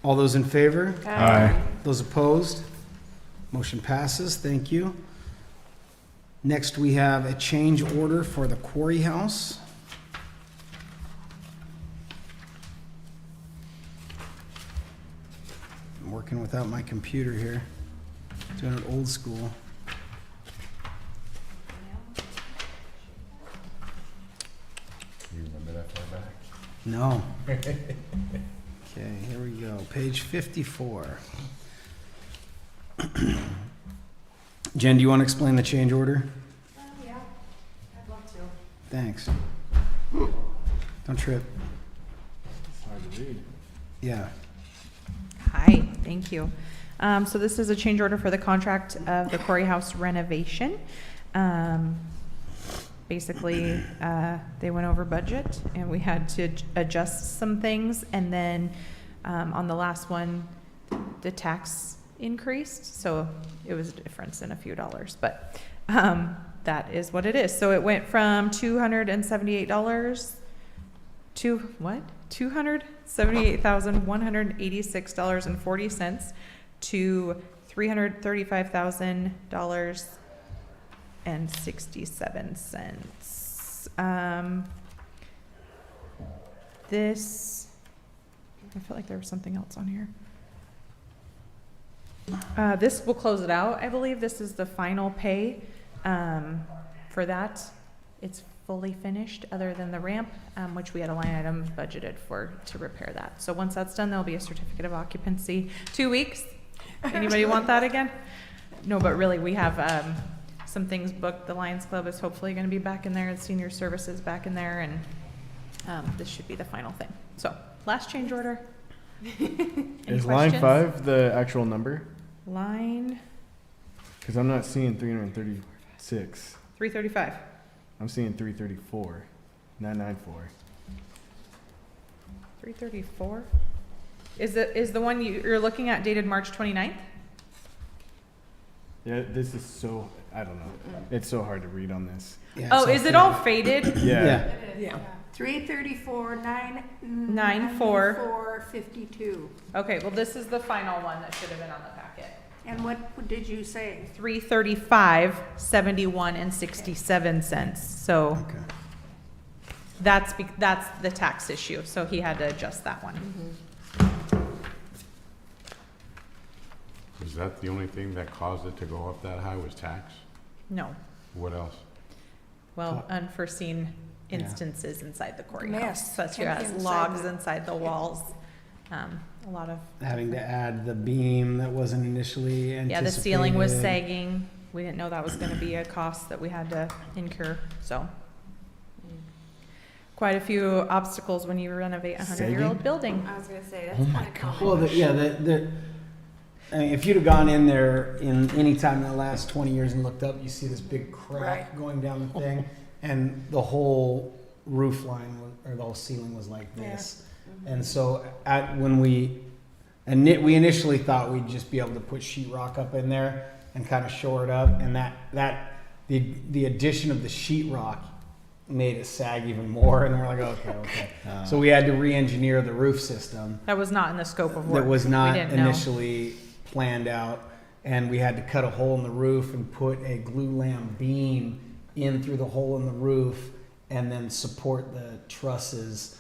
All those in favor? Aye. Those opposed? Motion passes. Thank you. Next, we have a change order for the Quarry House. I'm working without my computer here. Doing it old school. You remember that far back? No. Okay, here we go. Page 54. Jen, do you want to explain the change order? Yeah, I'd love to. Thanks. Don't trip. It's hard to read. Yeah. Hi, thank you. So this is a change order for the contract of the Quarry House renovation. Basically, they went over budget and we had to adjust some things. And then on the last one, the tax increased. So it was a difference in a few dollars, but that is what it is. So it went from $278 to what? $278,186.40 to $335,000.67. This, I feel like there was something else on here. This will close it out. I believe this is the final pay for that. It's fully finished, other than the ramp, which we had a line item budgeted for to repair that. So once that's done, there'll be a certificate of occupancy. 2 weeks. Anybody want that again? No, but really, we have some things booked. The Lions Club is hopefully going to be back in there, and senior services back in there, and this should be the final thing. So last change order. Any Is line questions? 5 the actual number? Line Because I'm not seeing 336. 335. I'm seeing 334. 994. 334. Is the one you're looking at dated March 29th? Yeah, this is so, I don't know. It's so hard to read on this. Yeah, Oh, so- is it all faded? Yeah. It is, Yeah. 334, 94. 52. Okay, well, this is the final one that should have been on the packet. And what did you say? 335, 71 and 67 cents. So Okay. that's the tax issue. So he had to adjust that one. Is that the only thing that caused it to go up that high was tax? No. What else? Well, unforeseen instances inside the quarry Mess. house, such And as inside logs the- inside the walls. A lot of, Having to add the beam that wasn't initially anticipated. yeah, the ceiling was sagging. We didn't know that was gonna be a cost that we had to incur, so. Quite a few obstacles when you renovate a 100-year-old building. I was gonna say, Oh that's my kind of God. common. Well, I mean, if you'd have gone in there in any time in the last 20 years and looked up, you see this big crack Right. going down the thing, and the whole roof line or the whole ceiling was like this. And so when we initially thought we'd just be able to put sheetrock up in there and kind of shore it up, and the addition of the sheetrock made it sag even more, and we're like, okay. So we had to re-engineer the roof system. That was not in the scope of work. That was not We didn't know. initially planned out, and we had to cut a hole in the roof and put a glue lamp beam in through the hole in the roof, and then support the trusses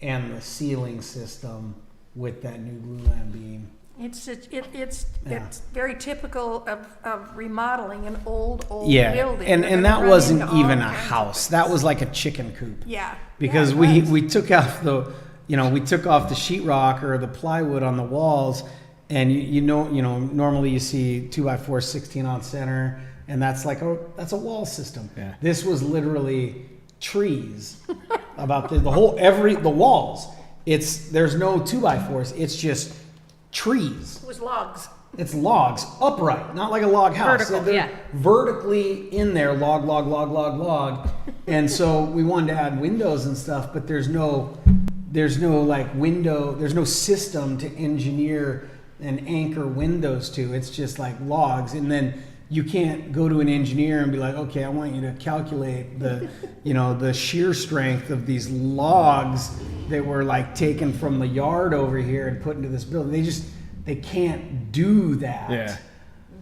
and the ceiling system with that new glue lamp beam. It's Yeah. very typical of remodeling an old Yeah, building. and You're and gonna that run wasn't into all even a kinds of house. things. That was like a chicken coop. Yeah. Because Yeah, it we was. took off the sheetrock or the plywood on the walls, and you know normally you see 2x4 16 on center, and that's a wall system. Yeah. This was literally trees about the walls. There's no 2x4s. It's just trees. It was logs. It's logs, upright, not like a log house. Vertical, They're yeah. vertically in there, log. And so we wanted to add windows and stuff, but there's no system to engineer and anchor windows to. It's just like logs. And then you can't go to an engineer and be like, okay, I want you to calculate the, the shear strength of these logs that were like taken from the yard over here and put into this building. They can't do that. Yeah.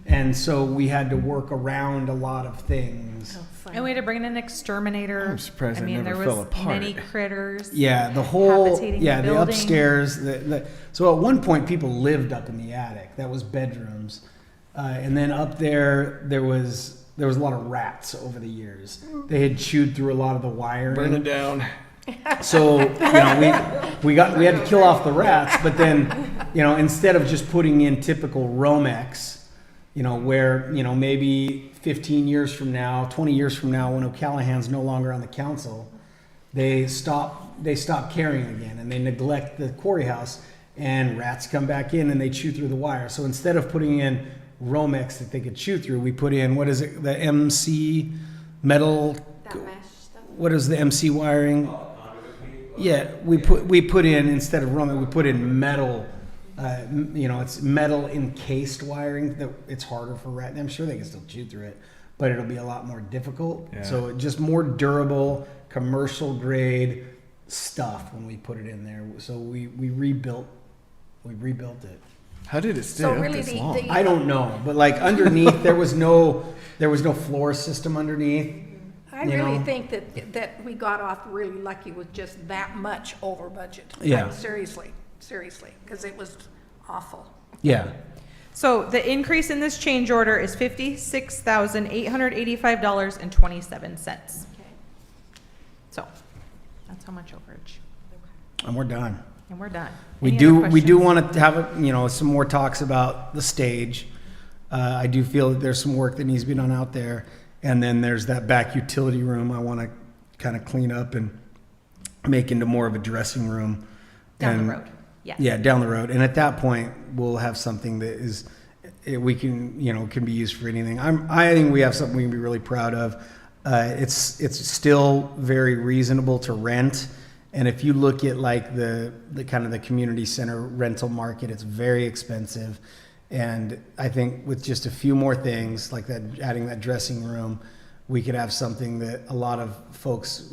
And so we had to work around a lot of things. And we had to bring in an exterminator. I'm surprised I it mean, never there fell was apart. many critters. Yeah, the whole, Habitating yeah, the the building. upstairs. So at one point, people lived up in the attic. That was bedrooms, and then up there was a lot of rats over the years. They had chewed through a lot of the wiring. Burn it down. So we had to kill off the rats, but then instead of just putting in typical Romex, where maybe 15 years from now, 20 years from now, when O'Callahan's no longer on the council, they stop caring again, and they neglect the quarry house, and rats come back in and they chew through the wire. So instead of putting in Romex that they could chew through, we put in, what is it, the MC metal? That mesh stuff. What is the MC wiring? Yeah, we put in, instead of Romex, we put in metal. It's metal encased wiring that it's harder for rats. I'm sure they can still chew through it, but it'll be a lot more difficult. Yeah. So just more durable, commercial grade stuff when we put it in there. So we rebuilt it. How did it stay So up really this long? I don't know, but like underneath there was no floor system underneath. I You really know? think that we got off really lucky with just that much over budget. Yeah. Like, seriously, because it was awful. Yeah. So the increase in this change order is $56,885.27. So that's how much overage. And we're done. And we're done. We Any do other want to have some more talks about the stage. I do feel that there's some work that needs to be done out there, and then there's that back utility room I want to kind of clean up and make into more of a dressing room. Down And- the road. Yeah. Yeah, down the road, and at that point we'll have something that is we can can be used for anything. I think we have something we can be really proud of. It's still very reasonable to rent. And if you look at like the kind of the community center rental market, it's very expensive. And I think with just a few more things like that, adding that dressing room, we could have something that a lot of folks,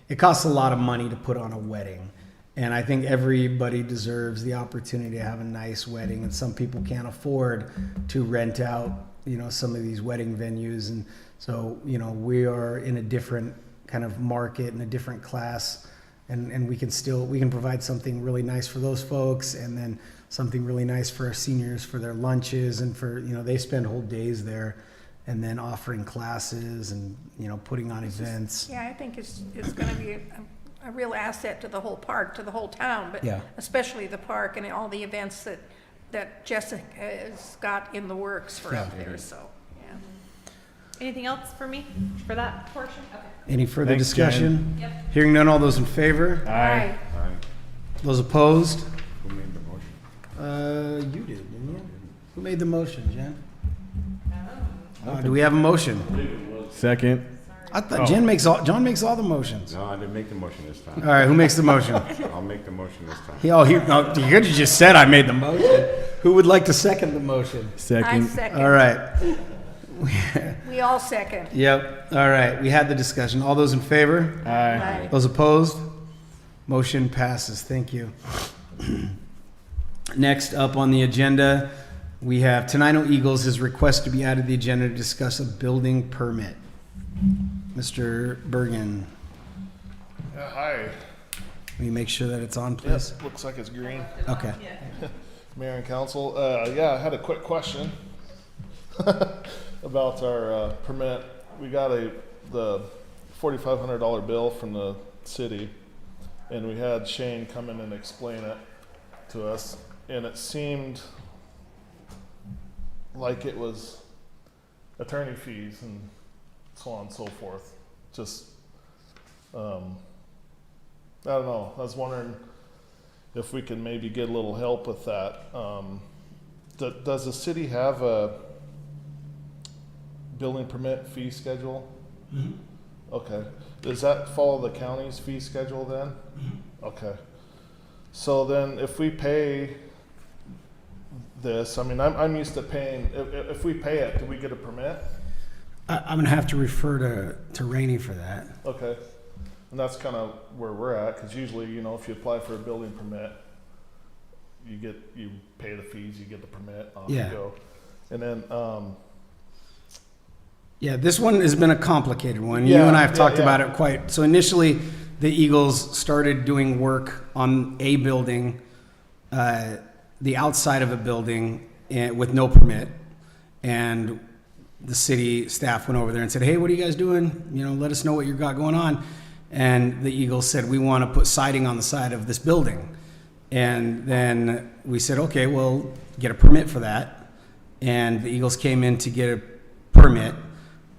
it costs a lot of money to put on a wedding. And I think everybody deserves the opportunity to have a nice wedding. And some people can't afford to rent out, some of these wedding venues. And so, we are in a different kind of market and a different class. And we can provide something really nice for those folks, and then something really nice for our seniors for their lunches, and for, they spend whole days there, and then offering classes and, putting on events. Yeah, I think it's going to be a real asset to the whole park, to the whole town, but Yeah. especially the park and all the events that Jessica has got in the works for out there, so, yeah. Anything else for me for that portion? Okay. Any further Thanks, discussion? Yep. Hearing none, all those in favor? Aye. Those opposed? Who made the motion? You did, didn't you? Who made the motion, Jen? Do we have a motion? Second. I thought John makes all the motions. No, I didn't make the motion this time. All right, who makes the motion? I'll make the motion this time. You could have just said I made the motion. Who would like to second the motion? I Second. second. All right. We all second. Yep. All right. We had the discussion. All those in favor? Aye. Aye. Those opposed? Motion passes. Thank you. Next up on the agenda, we have Tenino Eagles' his request to be added to the agenda to discuss a building permit. Mr. Bergen, Yeah, hi. will you make sure that it's on, please? Yes, looks like it's green. Okay. Mayor and council, yeah, I had a quick question about our permit. We got the $4,500 bill from the city, and we had Shane come in and explain it to us, and it seemed like it was attorney fees and so on and so forth. Just, I don't know. I was wondering if we can maybe get a little help with that. Does the city have a building permit fee schedule? Mm-hmm. Okay. Does that follow the county's fee schedule then? Mm-hmm. Okay. So then if we pay this. I mean, I'm used to paying, if we pay it, do we get a permit? I'm gonna have to refer to Rainey for that. Okay. And that's kind of where we're at, because usually, you know, if you apply for a building permit, you pay the fees, you get the permit, off you Yeah. go. And then, Yeah, this one has been a complicated one. You Yeah, and I have yeah, talked yeah. about it quite. So initially, the Eagles started doing work on a building, the outside of a building, with no permit, and the city staff went over there and said, "Hey, what are you guys doing? You know, let us know what you got going on." And the Eagles said, "We want to put siding on the side of this building." And then we said, "Okay, well, get a permit for that." And the Eagles came in to get a permit,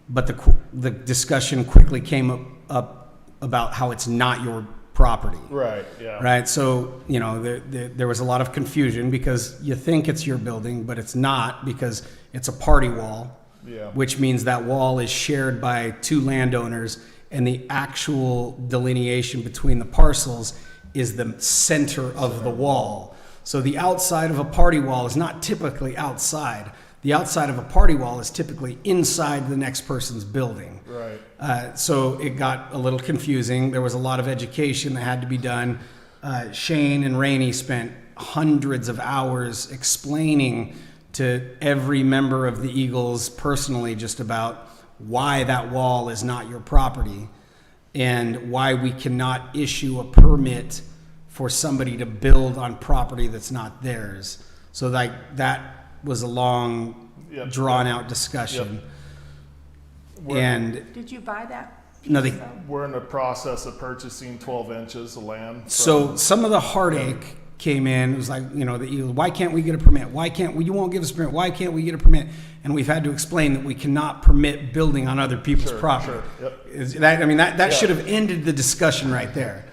but the discussion quickly came up about how it's not your property. right, yeah. Right, so, you know, there was a lot of confusion because you think it's your building, but it's not, because it's a party wall. Yeah. Which means that wall is shared by two landowners, and the actual delineation between the parcels is the center of the wall. So the outside of a party wall is not typically outside. The outside of a party wall is typically inside the next person's building. Right. So it got a little confusing. There was a lot of education that had to be done. Shane and Rainey spent hundreds of hours explaining to every member of the Eagles personally just about why that wall is not your property and why we cannot issue a permit for somebody to build on property that's not theirs. So like that was a long, Yep. drawn-out discussion. We're- And Did you buy that? no, they, We're in the process of purchasing 12 inches of land. so some of the heartache came in. It was like, you know, the Eagles, why can't we get a permit? Why can't we? You won't give us a permit. Why can't we get a permit? And we've had to explain that we cannot permit building on other people's Sure, property. sure, yep. Is that, I mean, that Yeah. should have ended the discussion right there,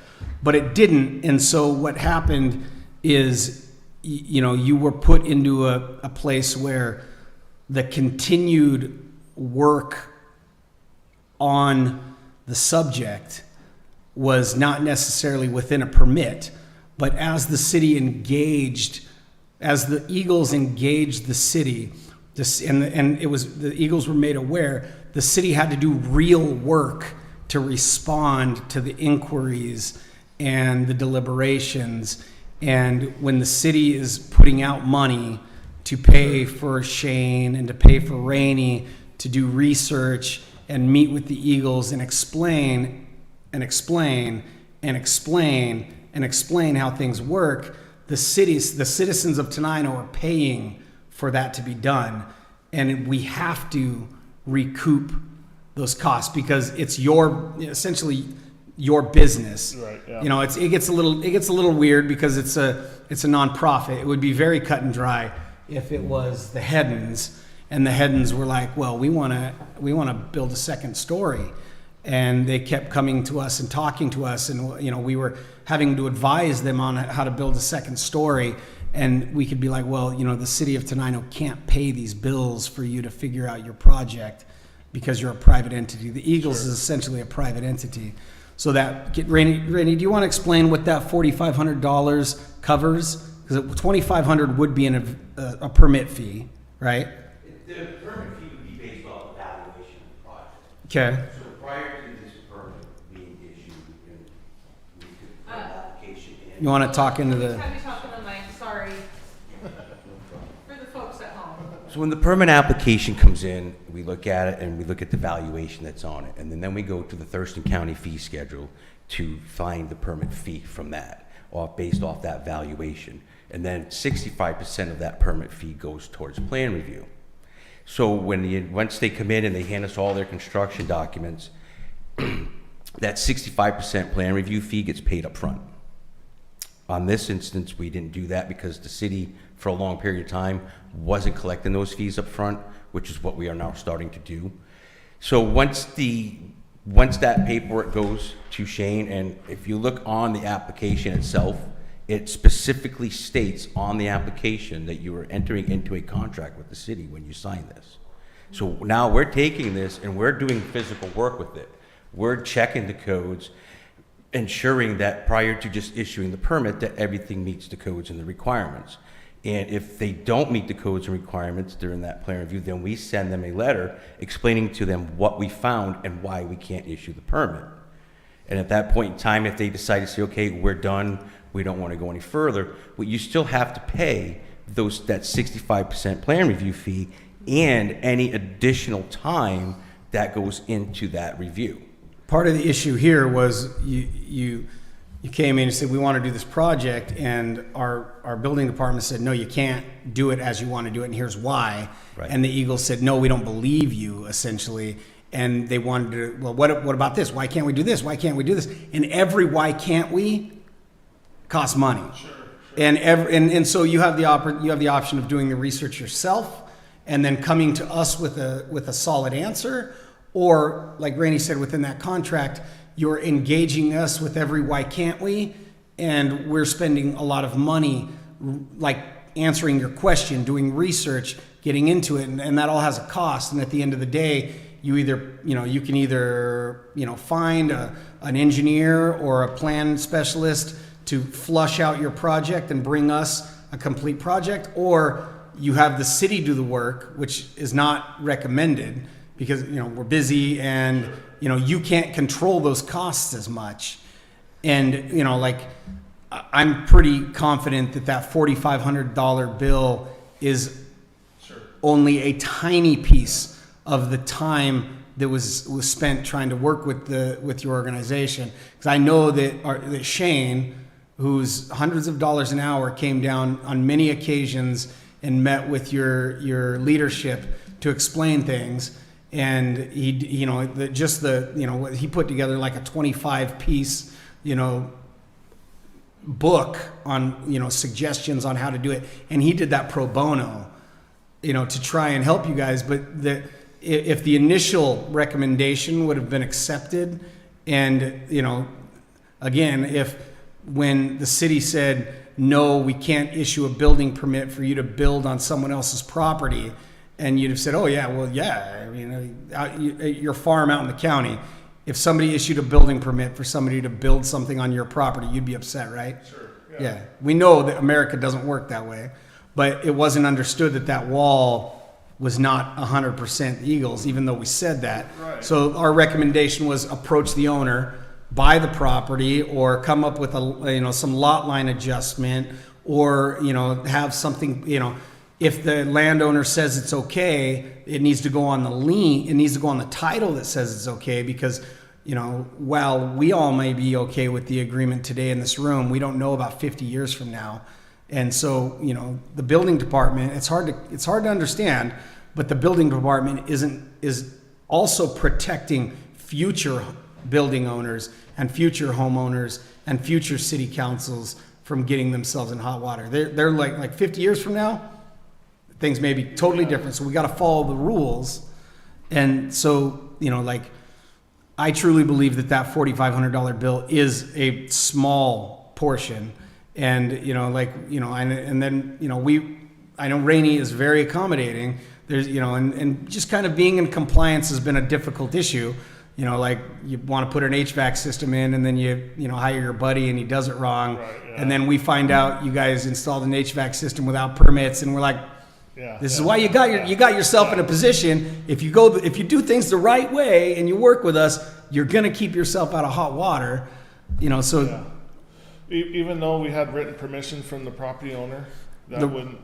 but it didn't. And so what happened is, you know, you were put into a place where the continued work on the subject was not necessarily within a permit, but as the city engaged, as the Eagles engaged the city, and it was, the Eagles were made aware, the city had to do real work to respond to the inquiries and the deliberations. And when the city is putting out money to pay for Shane and to pay for Rainey to do research and meet with the Eagles and explain and explain and explain and explain how things work, the citizens of Tenino are paying for that to be done. And we have to recoup those costs because it's essentially your business. Right, yeah. You know, it gets a little weird because it's a nonprofit. It would be very cut and dry if it was the Heddens, and the Heddens were like, well, we want to build a second story. And they kept coming to us and talking to us, and you know, we were having to advise them on how to build a second story. And we could be like, well, you know, the city of Tenino can't pay these bills for you to figure out your project because you're a private entity. The Eagles is essentially a private entity. So Rainey, do you want to explain what that $4,500 covers? Because $2,500 would be a permit fee, right? The permit fee would be based off the valuation of the project. Okay. So prior to this permit being issued, and we could put an application in. You want to talk into the? Have you talk to the mic, sorry. For the folks at home. So when the permit application comes in, we look at it and we look at the valuation that's on it. And then we go to the Thurston County fee schedule to find the permit fee from that, based off that valuation. And then 65% of that permit fee goes towards plan review. So once they come in and they hand us all their construction documents, that 65% plan review fee gets paid up front. On this instance, we didn't do that because the city, for a long period of time, wasn't collecting those fees up front, which is what we are now starting to do. So once that paperwork goes to Shane, and if you look on the application itself, it specifically states on the application that you are entering into a contract with the city when you sign this. So now we're taking this and we're doing physical work with it. We're checking the codes, ensuring that prior to just issuing the permit that everything meets the codes and the requirements. And if they don't meet the codes and requirements during that plan review, then we send them a letter explaining to them what we found and why we can't issue the permit. And at that point in time, if they decide to say, okay, we're done, we don't want to go any further, well, you still have to pay that 65% plan review fee and any additional time that goes into that review. Part of the issue here was you came in and said, we want to do this project, and our building department said, no, you can't do it as you want to do it, and here's why. Right. And the Eagles said, no, we don't believe you, essentially. And they wanted to, well, what about this? Why can't we do this? Why can't we do this? And every why can't we costs money. Sure. And so you have the option of doing the research yourself and then coming to us with a solid answer, or like Rainey said, within that contract, you're engaging us with every why can't we, and we're spending a lot of money like answering your question, doing research, getting into it, and that all has a cost. And at the end of the day, you can either find an engineer or a plan specialist to flush out your project and bring us a complete project, or you have the city do the work, which is not recommended because we're busy and you can't control those costs as much. And I'm pretty confident that $4,500 bill is only a tiny piece of the time that was spent trying to work with your organization. Because I know that Shane, who's hundreds of dollars an hour, came down on many occasions and met with your leadership to explain things. And he put together like a 25-piece, book on, suggestions on how to do it. And he did that pro bono, to try and help you guys. But if the initial recommendation would have been accepted, and, again, when the city said, no, we can't issue a building permit for you to build on someone else's property, and you'd have said, oh yeah, well, yeah, I mean, your farm out in the county, if somebody issued a building permit for somebody to build something on your property, you'd be upset, right? Sure. Yeah. We know that America doesn't work that way, but it wasn't understood that wall was not 100% Eagles, even though we said that. Right. So our recommendation was approach the owner, buy the property, or come up with some lot line adjustment, or have something, if the landowner says it's okay, it needs to go on the lien, it needs to go on the title that says it's okay, because while we all may be okay with the agreement today in this room, we don't know about 50 years from now. And so the building department, it's hard to understand, but the building department is also protecting future building owners and future homeowners and future city councils from getting themselves in hot water. They're like 50 years from now, things may be totally different. So we got to follow the rules. And so, I truly believe that $4,500 bill is a small portion. And, I know Rainey is very accommodating. There's, and just kind of being in compliance has been a difficult issue. You want to put an HVAC system in, and then you hire your buddy and he does it wrong. Right, yeah. And then we find out you guys installed an HVAC system without permits, and we're like, this is why you got yourself in a position. If you do things the right way and you work with us, you're gonna keep yourself out of hot water. Even though we had written permission from the property owner,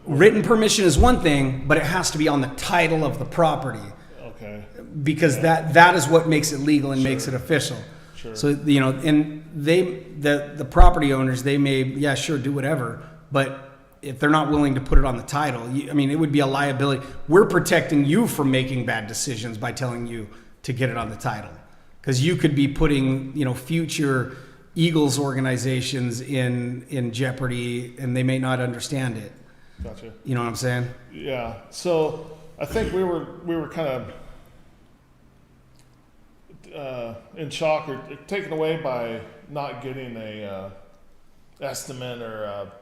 written permission is one thing, but it has to be on the title of the property. Okay. Because that is what makes it legal and makes it official. Sure. So and the property owners, they may do whatever, but if they're not willing to put it on the title, it would be a liability. We're protecting you from making bad decisions by telling you to get it on the title, because you could be putting future Eagles organizations in jeopardy, and they may not understand it. Gotcha. You know what I'm saying? Yeah. So I think we were kind of in shock or taken away by not getting a estimate or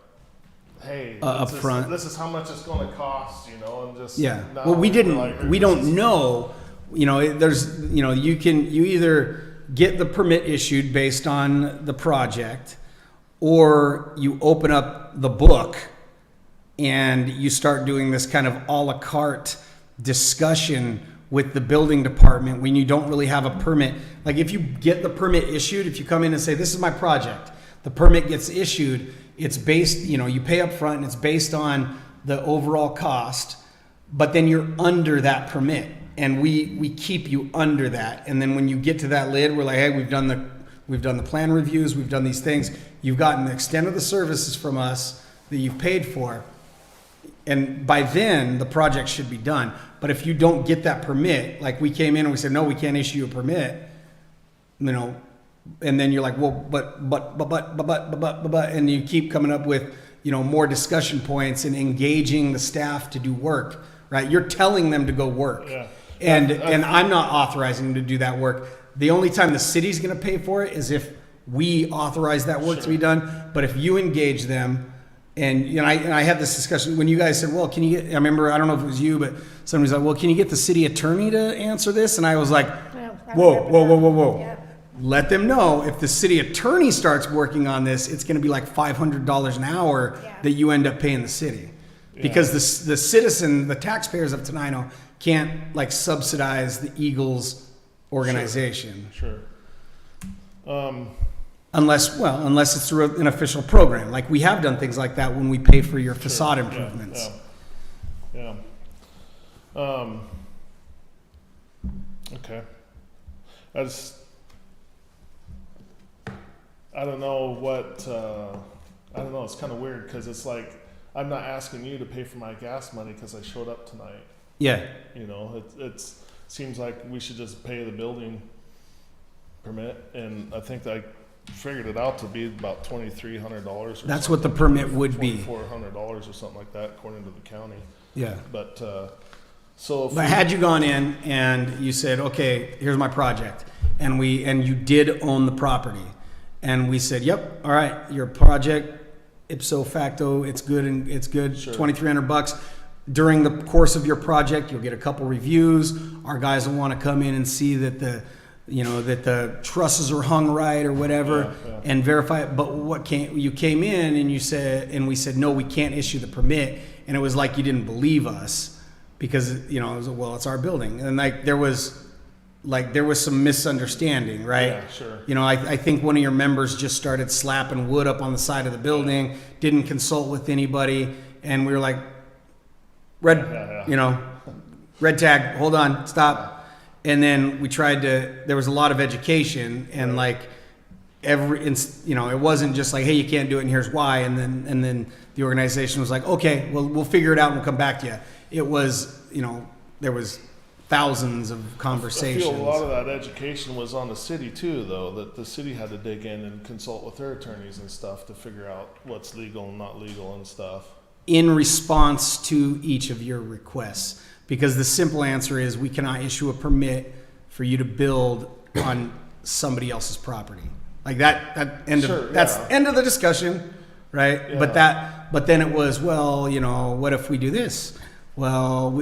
hey, up front. This is how much it's going to cost, and just Well, we don't know. There's you either get the permit issued based on the project, or you open up the book and you start doing this kind of a la carte discussion with the building department when you don't really have a permit. Like if you get the permit issued, if you come in and say, this is my project, the permit gets issued, it's based, you pay up front and it's based on the overall cost, but then you're under that permit and we keep you under that. And then when you get to that lid, we're like, hey, we've done the plan reviews, we've done these things, you've gotten the extent of the services from us that you've paid for. And by then the project should be done. But if you don't get that permit, like we came in and we said, no, we can't issue a permit, and then you're like, well, but, and you keep coming up with, more discussion points and engaging the staff to do work, right? You're telling them to go work. Yeah. And I'm not authorizing them to do that work. The only time the city's going to pay for it is if we authorize that work to be done. But if you engage them, and I had this discussion when you guys said, well, can you get, I remember, I don't know if it was you, but somebody's like, well, can you get the city attorney to answer this? And I was like, whoa. Yeah. Let them know if the city attorney starts working on this, it's going to be like $500 an hour that you end up paying the city. Because the citizen, the taxpayers of Tenino can't like subsidize the Eagles organization. Sure. Unless it's through an official program. Like we have done things like that when we pay for your facade improvements. Yeah. Okay. I don't know what, I don't know, it's kind of weird because it's like, I'm not asking you to pay for my gas money because I showed up tonight. Yeah. It seems like we should just pay the building permit, and I think that I figured it out to be about $2,300. That's what the permit would be. $2,400 or something like that, according to the county. Yeah. But But had you gone in and you said, okay, here's my project, and you did own the property, and we said, yep, all right, your project, ipso facto, it's good and it's good, Sure. $2,300. During the course of your project, you'll get a couple reviews. Our guys will want to come in and see that the trusses are hung right or whatever, and verify it. But you came in and we said, no, we can't issue the permit, and it was like you didn't believe us because it was, well, it's our building, and there was some misunderstanding, right? Yeah, sure. I think one of your members just started slapping wood up on the side of the building, didn't consult with anybody, and we were like, red tag, hold on, stop. And then we tried there was a lot of education, and it wasn't just like, hey, you can't do it and here's why. And then the organization was like, okay, well, we'll figure it out and we'll come back to you. It was, there was thousands of conversations. I feel a lot of that education was on the city too, though, that the city had to dig in and consult with their attorneys and stuff to figure out what's legal and not legal and stuff. In response to each of your requests, because the simple answer is we cannot issue a permit for you to build on somebody else's property. Like that's end of the discussion, right? Yeah. But then it was, well, what if we do this? Well,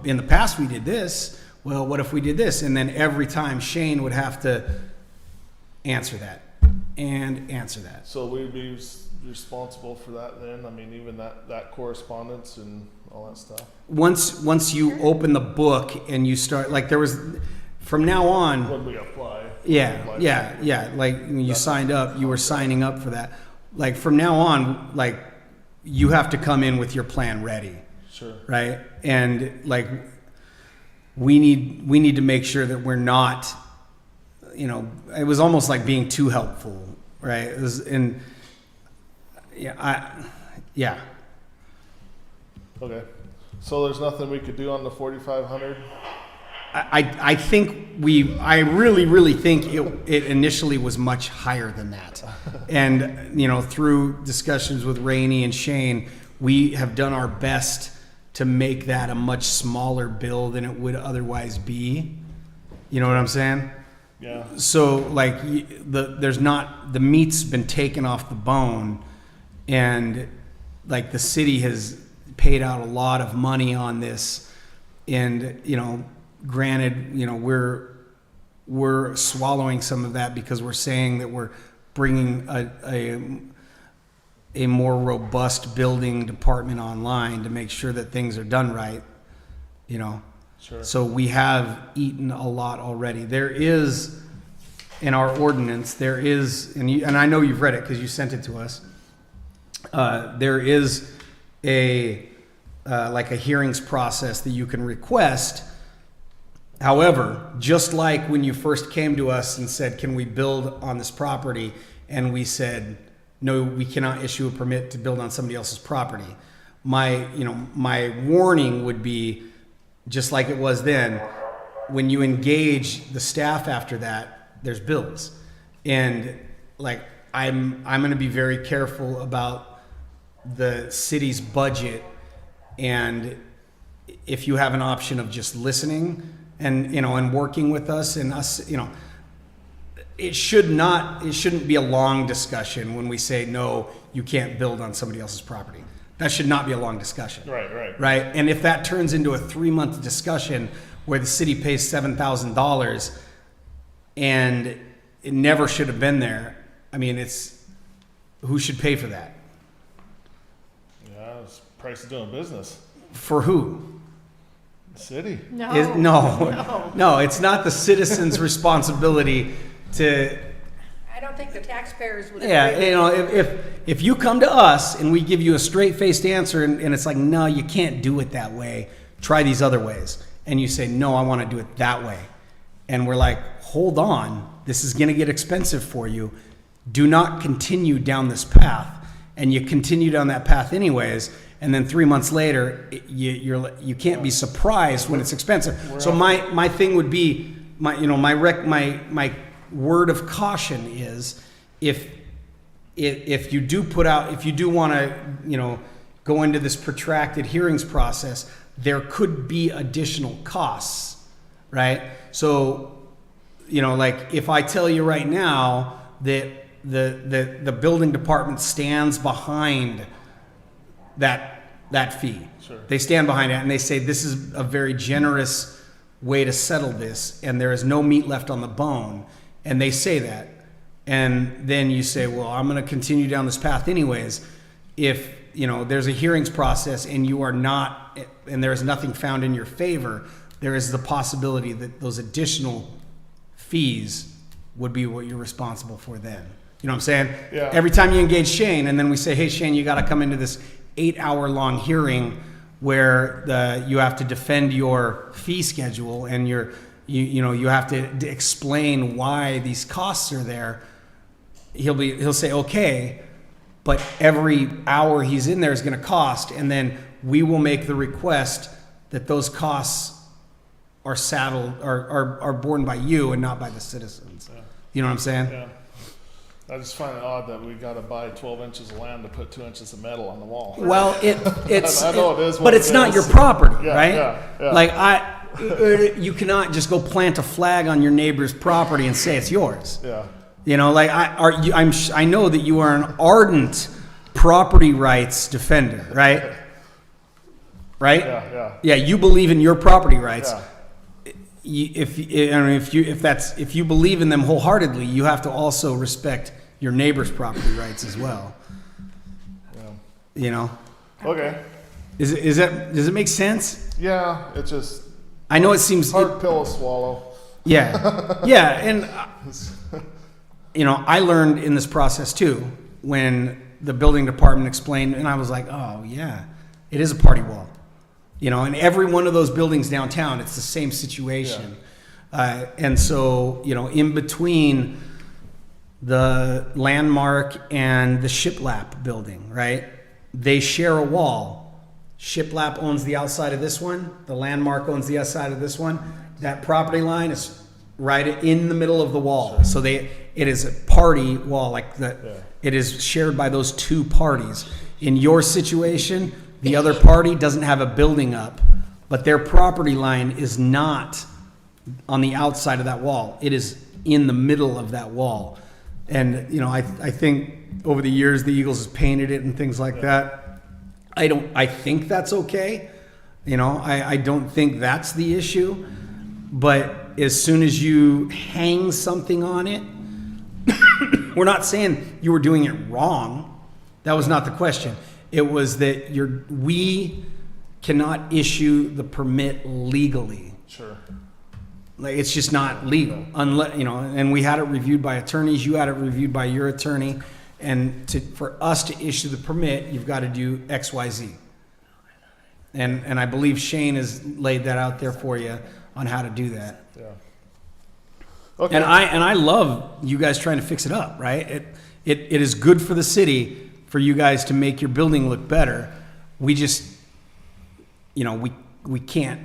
in the past we did this. Well, what if we did this? And then every time Shane would have to answer that and answer that. So we'd be responsible for that then? I mean, even that correspondence and all that stuff? Once you open the book and you start, like there was, from now on. When we apply. Yeah. Like when you signed up, you were signing up for that. Like from now on, like you have to come in with your plan ready. Sure. Right? And like we need to make sure that we're not, it was almost like being too helpful, right? It was yeah. Okay. So there's nothing we could do on the 4,500? I think I really think it initially was much higher than that. And, through discussions with Rainey and Shane, we have done our best to make that a much smaller bill than it would otherwise be. You know what I'm saying? Yeah. So like the meat's been taken off the bone, and like the city has paid out a lot of money on this, and granted, we're swallowing some of that because we're saying that we're bringing a a more robust building department online to make sure that things are done right, you know. Sure. So we have eaten a lot already. There is, in our ordinance, there is, and I know you've read it because you sent it to us. There is like a hearings process that you can request. However, just like when you first came to us and said, can we build on this property? And we said, no, we cannot issue a permit to build on somebody else's property. My warning would be, just like it was then, when you engage the staff after that, there's bills. And like, I'm going to be very careful about the city's budget. And if you have an option of just listening and, you know, and working with us and us, you know, it shouldn't be a long discussion when we say, no, you can't build on somebody else's property. That should not be a long discussion. Right. And if that turns into a 3-month discussion where the city pays $7,000 and it never should have been there, I mean, who should pay for that? Yeah, it's the price of doing business. For who? The city. No, it's not the citizens' responsibility to. I don't think the taxpayers would. Yeah, agree. you know, if you come to us and we give you a straight-faced answer and it's like, no, you can't do it that way, try these other ways, and you say, no, I want to do it that way, and we're like, hold on, this is going to get expensive for you, do not continue down this path, and you continue down that path anyways, and then 3 months later, you can't be surprised when it's expensive. So my thing would be, my word of caution is, if you do want to, you know, go into this protracted hearings process, there could be additional costs, right? So, you know, like if I tell you right now that the building department stands behind that fee. Sure. They stand behind it and they say this is a very generous way to settle this and there is no meat left on the bone. And they say that. And then you say, well, I'm going to continue down this path anyways. If, you know, there's a hearings process and you are not, and there is nothing found in your favor, there is the possibility that those additional fees would be what you're responsible for then. You know what I'm saying? Yeah. Every time you engage Shane and then we say, hey, Shane, you got to come into this 8-hour-long hearing where you have to defend your fee schedule and you have to explain why these costs are there. He'll say, okay, but every hour he's in there is going to cost, and then we will make the request that those costs are saddled, are borne by you and not by the citizens. Yeah. You know what I'm saying? Yeah. I just find it odd that we got to buy 12 inches of land to put 2 inches of metal on the wall. Well, it's I know it is, but it's not your property, Yeah, right? yeah. Like you cannot just go plant a flag on your neighbor's property and say it's yours. Yeah. You know, like I know that you are an ardent property rights defender, right? Right? Yeah. You believe in your property rights. Yeah. If you believe in them wholeheartedly, you have to also respect your neighbor's property rights as well. Yeah. You know? Okay. Does it make sense? Yeah, it just I know it seems hard pill to swallow. Yeah, and you know, I learned in this process too when the building department explained, and I was like, oh yeah, it is a party wall. You know, and every one of those buildings downtown, it's the same situation. Yeah. And so, you know, in between the Landmark and the Shiplap building, right? They share a wall. Shiplap owns the outside of this one. The Landmark owns the outside of this one. That property line is right in the middle of the wall. So it is a party wall, like that. Yeah. It is shared by those two parties. In your situation, the other party doesn't have a building up, but their property line is not on the outside of that wall. It is in the middle of that wall. And, you know, I think over the years, the Eagles has painted it and things like that. I think that's okay. You know, I don't think that's the issue. But as soon as you hang something on it, we're not saying you were doing it wrong. That was not the question. It was that we cannot issue the permit legally. Sure. Like, it's just not legal unless, and we had it reviewed by attorneys, you had it reviewed by your attorney. And for us to issue the permit, you've got to do X, Y, Z. And I believe Shane has laid that out there for you on how to do that. Yeah. Okay. And I love you guys trying to fix it up, right? It is good for the city for you guys to make your building look better. We just, we can't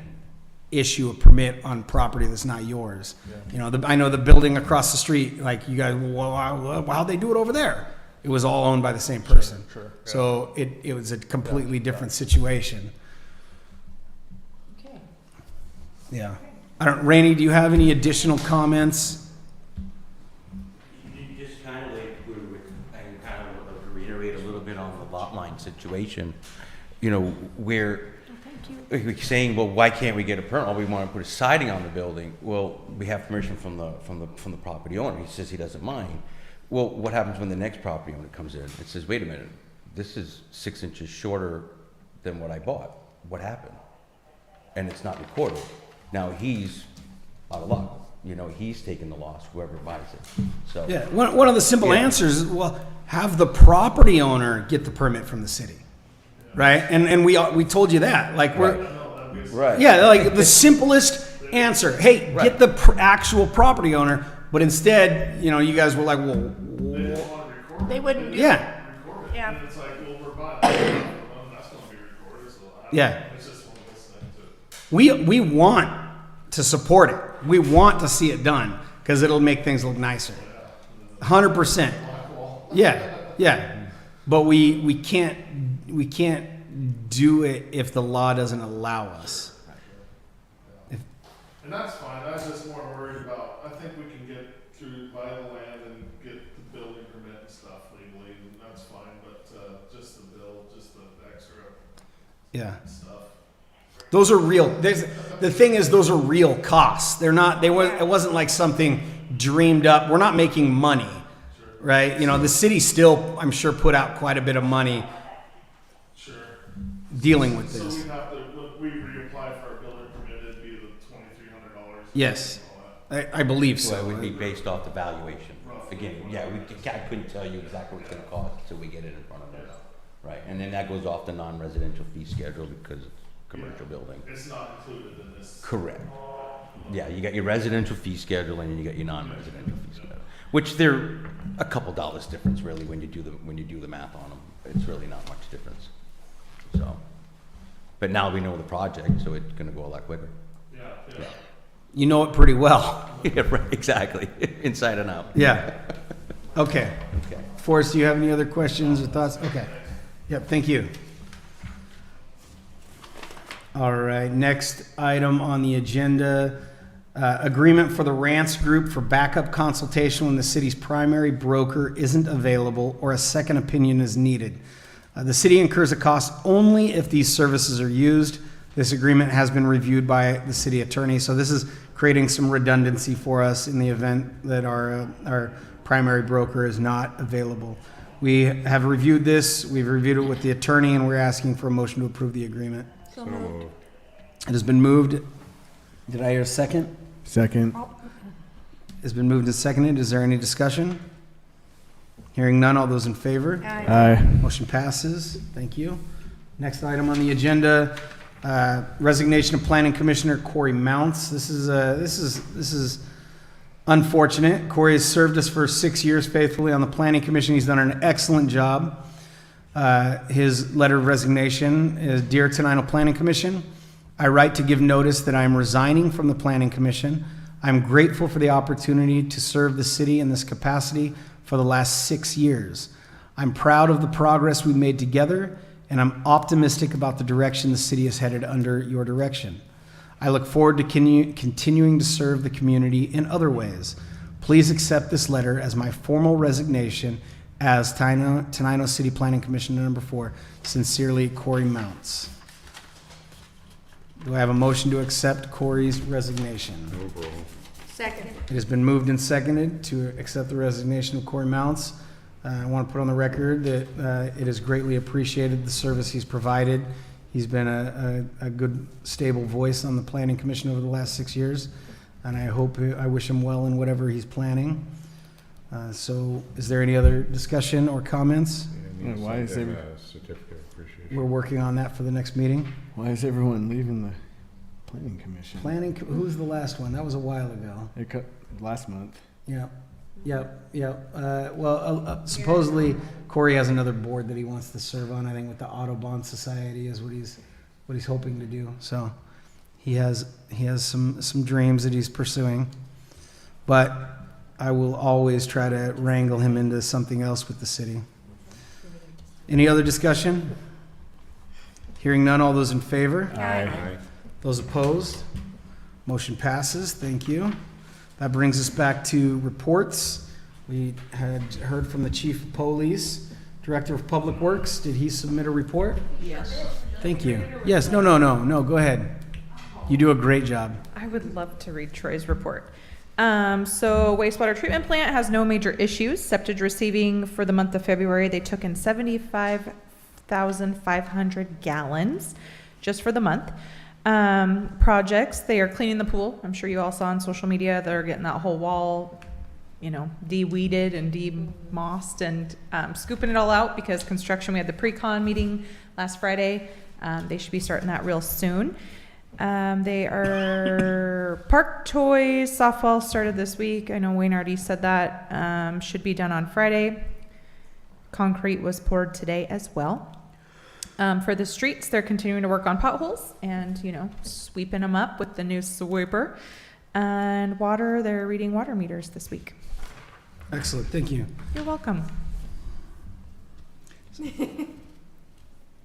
issue a permit on property that's not yours. Yeah. I know the building across the street, like you guys, well, how'd they do it over there? It was all owned by the same person. Sure, yeah. So it was a completely different situation. Okay. Yeah. Rainey, do you have any additional comments? You just kind of reiterate a little bit on the lot line situation, where we're saying, well, why can't we get a permit? Well, we want to put a siding on the building. Well, we have permission from the property owner. He says he doesn't mind. Well, what happens when the next property owner comes in and says, wait a minute, this is 6 inches shorter than what I bought. What happened? And it's not recorded. Now he's out of luck. He's taking the loss, whoever buys it. So Yeah. One of the simple answers is, well, have the property owner get the permit from the city. Right? And we told you that. Like right. yeah, like the simplest answer. Hey, get the actual property owner. But instead, you guys were like, well, They didn't want to record it. They wouldn't do yeah, Record it. Yeah. And it's like, well, we're buying it. That's going to be recorded. So Yeah. It's just one of those things. we want to support it. We want to see it done because it'll make things look nicer. 100%. Yeah. But we can't do it if the law doesn't allow us. And that's fine. I was just more worried about, I think we can get through, buy the land and get the building permit and stuff legally, and that's fine, but, just the bill, just the extra Yeah. stuff. Those are real. The thing is, those are real costs. They're not. It wasn't like something dreamed up. We're not making money, right? The city still, I'm sure, put out quite a bit of money Sure. dealing with So this. we'd have to, when we reapply for our building permit, it'd be the $2,300. Yes, and all that. I believe So it so. would be based off the valuation. Again, yeah, I couldn't tell you exactly what it's gonna cost until we get it in front of us. Right, and then that goes off the non-residential fee schedule because it's a commercial building. It's not included in this. Correct. Yeah, you got your residential fee schedule and you got your non-residential fee schedule, which they're a couple dollars difference really when you do the math on them. It's really not much difference. So, but now we know the project, so it's gonna go a lot quicker. Yeah. You know it pretty well. Yeah, right, exactly, inside and out. Yeah. Okay. Okay. Forrest, do you have any other questions or thoughts? Okay. Yep, thank you. All right, next item on the agenda, agreement for the Rance Group for backup consultation when the city's primary broker isn't available or a second opinion is needed. The city incurs a cost only if these services are used. This agreement has been reviewed by the city attorney, so this is creating some redundancy for us in the event that our primary broker is not available. We have reviewed this, we've reviewed it with the attorney, and we're asking for a motion to approve the agreement. So moved. It has been moved. Did I hear a second? Second. It's been moved and seconded. Is there any discussion? Hearing none, all those in favor? Aye. Motion passes. Thank you. Next item on the agenda, resignation of Planning Commissioner Corey Mounts. This is unfortunate. Corey has served us for 6 years faithfully on the Planning Commission. He's done an excellent job. His letter of resignation is, Dear Tenino Planning Commission, I write to give notice that I am resigning from the Planning Commission. I'm grateful for the opportunity to serve the city in this capacity for the last 6 years. I'm proud of the progress we've made together, and I'm optimistic about the direction the city is headed under your direction. I look forward to continuing to serve the community in other ways. Please accept this letter as my formal resignation as Tenino City Planning Commissioner number 4. Sincerely, Corey Mounts. Do I have a motion to accept Corey's resignation? Second. It has been moved and seconded to accept the resignation of Corey Mounts. I want to put on the record that it is greatly appreciated, the service he's provided. He's been a good, stable voice on the Planning Commission over the last 6 years, and I wish him well in whatever he's planning. So is there any other discussion or comments? Yeah, Why is send him every- a certificate of appreciation. We're working on that for the next meeting. Why is everyone leaving the planning commission? Who's the last one? That was a while ago. It cut last month. Yep. Supposedly Corey has another board that he wants to serve on. I think with the Autobahn Society is what he's hoping to do. So he has some dreams that he's pursuing, but I will always try to wrangle him into something else with the city. Any other discussion? Hearing none, all those in favor? Aye. Those opposed? Motion passes. Thank you. That brings us back to reports. We had heard from the Chief of Police, Director of Public Works. Did he submit a report? Yes. Thank you. Yes, no, go ahead. You do a great job. I would love to read Troy's report. So wastewater treatment plant has no major issues. Septage receiving for the month of February, they took in 75,500 gallons just for the month. Projects, they are cleaning the pool. I'm sure you all saw on social media, they're getting that whole wall, de-weeded and de-mossed and scooping it all out because construction, we had the pre-con meeting last Friday. They should be starting that real soon. They are park toys, softball started this week. I know Wayne already said that. Should be done on Friday. Concrete was poured today as well. For the streets, they're continuing to work on potholes and, sweeping them up with the new sweeper. And water, they're reading water meters this week. Excellent. Thank you. You're welcome.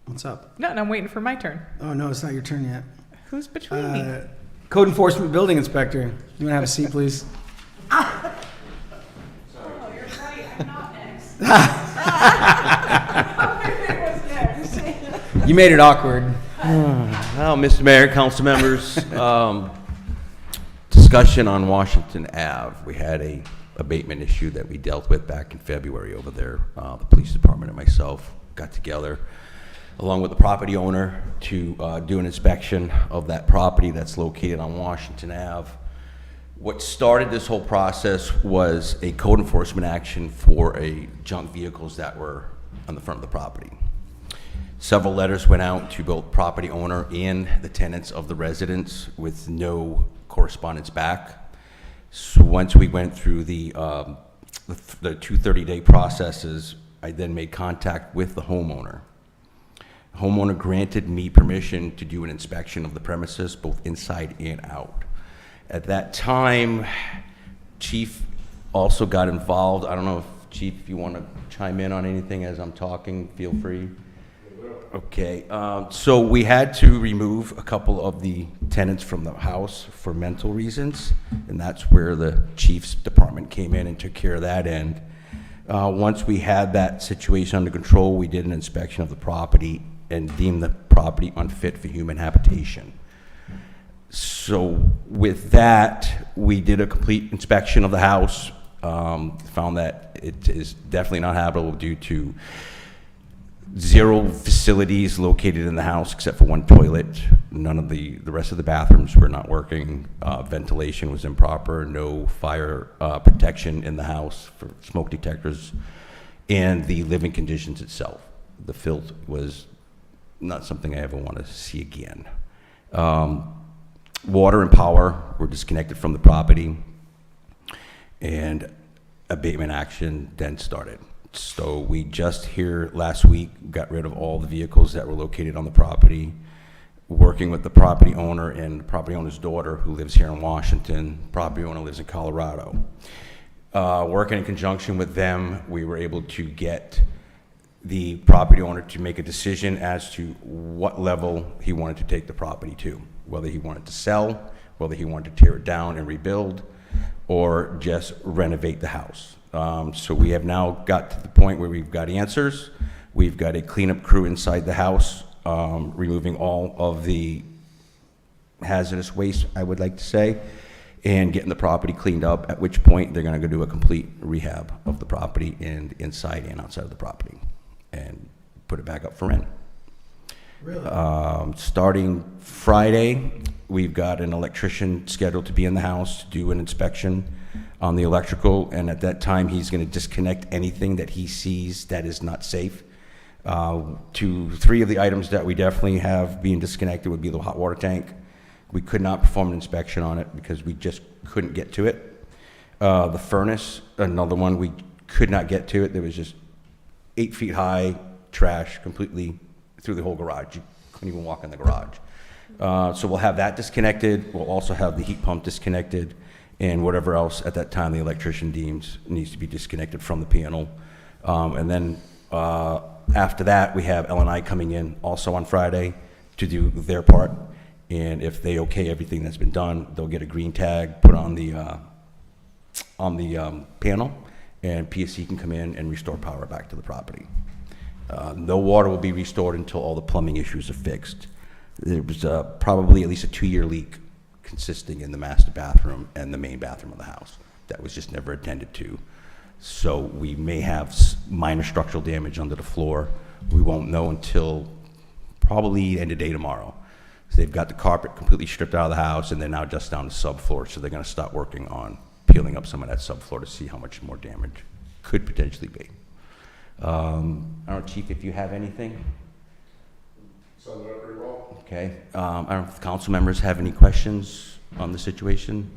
What's up? No, I'm waiting for my turn. Oh, no, it's not your turn yet. Who's between me? Code Enforcement Building Inspector. You want to have a seat, please? Oh, you're right. I'm not next. You made it awkward. Well, Mr. Mayor, council members, discussion on Washington Ave. We had a abatement issue that we dealt with back in February over there. The police department and myself got together along with the property owner to do an inspection of that property that's located on Washington Ave. What started this whole process was a code enforcement action for junk vehicles that were on the front of the property. Several letters went out to both property owner and the tenants of the residence with no correspondence back. So once we went through the 230-day processes, I then made contact with the homeowner. The homeowner granted me permission to do an inspection of the premises, both inside and out. At that time, Chief also got involved. I don't know if, Chief, if you want to chime in on anything as I'm talking, feel free. Okay, so we had to remove a couple of the tenants from the house for mental reasons, and that's where the Chief's department came in and took care of that end. Once we had that situation under control, we did an inspection of the property and deemed the property unfit for human habitation. So with that, we did a complete inspection of the house, found that it is definitely not habitable due to 0 facilities located in the house except for 1 toilet. None of the rest of the bathrooms were not working. Ventilation was improper, no fire protection in the house for smoke detectors, and the living conditions itself. The filth was not something I ever want to see again. Water and power were disconnected from the property, and abatement action then started. So we just here last week got rid of all the vehicles that were located on the property, working with the property owner and the property owner's daughter who lives here in Washington. Property owner lives in Colorado. Working in conjunction with them, we were able to get the property owner to make a decision as to what level he wanted to take the property to, whether he wanted to sell, whether he wanted to tear it down and rebuild, or just renovate the house. So we have now got to the point where we've got answers. We've got a cleanup crew inside the house, removing all of the hazardous waste, I would like to say. and getting the property cleaned up, at which point they're going to go do a complete rehab of the property and inside and outside of the property and put it back up for rent. Really? Starting Friday, we've got an electrician scheduled to be in the house to do an inspection on the electrical, and at that time, he's going to disconnect anything that he sees that is not safe. 3 of the items that we definitely have being disconnected would be the hot water tank. We could not perform an inspection on it because we just couldn't get to it. The furnace, another one, we could not get to it. There was just 8 feet high trash completely through the whole garage. You couldn't even walk in the garage. So we'll have that disconnected. We'll also have the heat pump disconnected and whatever else at that time the electrician deems needs to be disconnected from the panel. And then after that, we have L&I coming in also on Friday to do their part. And if they okay everything that's been done, they'll get a green tag put on the panel, and PSC can come in and restore power back to the property. No water will be restored until all the plumbing issues are fixed. There was probably at least a 2-year leak consisting in the master bathroom and the main bathroom of the house that was just never attended to. So we may have minor structural damage under the floor. We won't know until probably end of day tomorrow. So they've got the carpet completely stripped out of the house, and they're now just down to subfloor, so they're going to start working on peeling up some of that subfloor to see how much more damage could potentially be. I don't know, Chief, if you have anything? Summed it up pretty well. Okay. I don't know if the council members have any questions on the situation?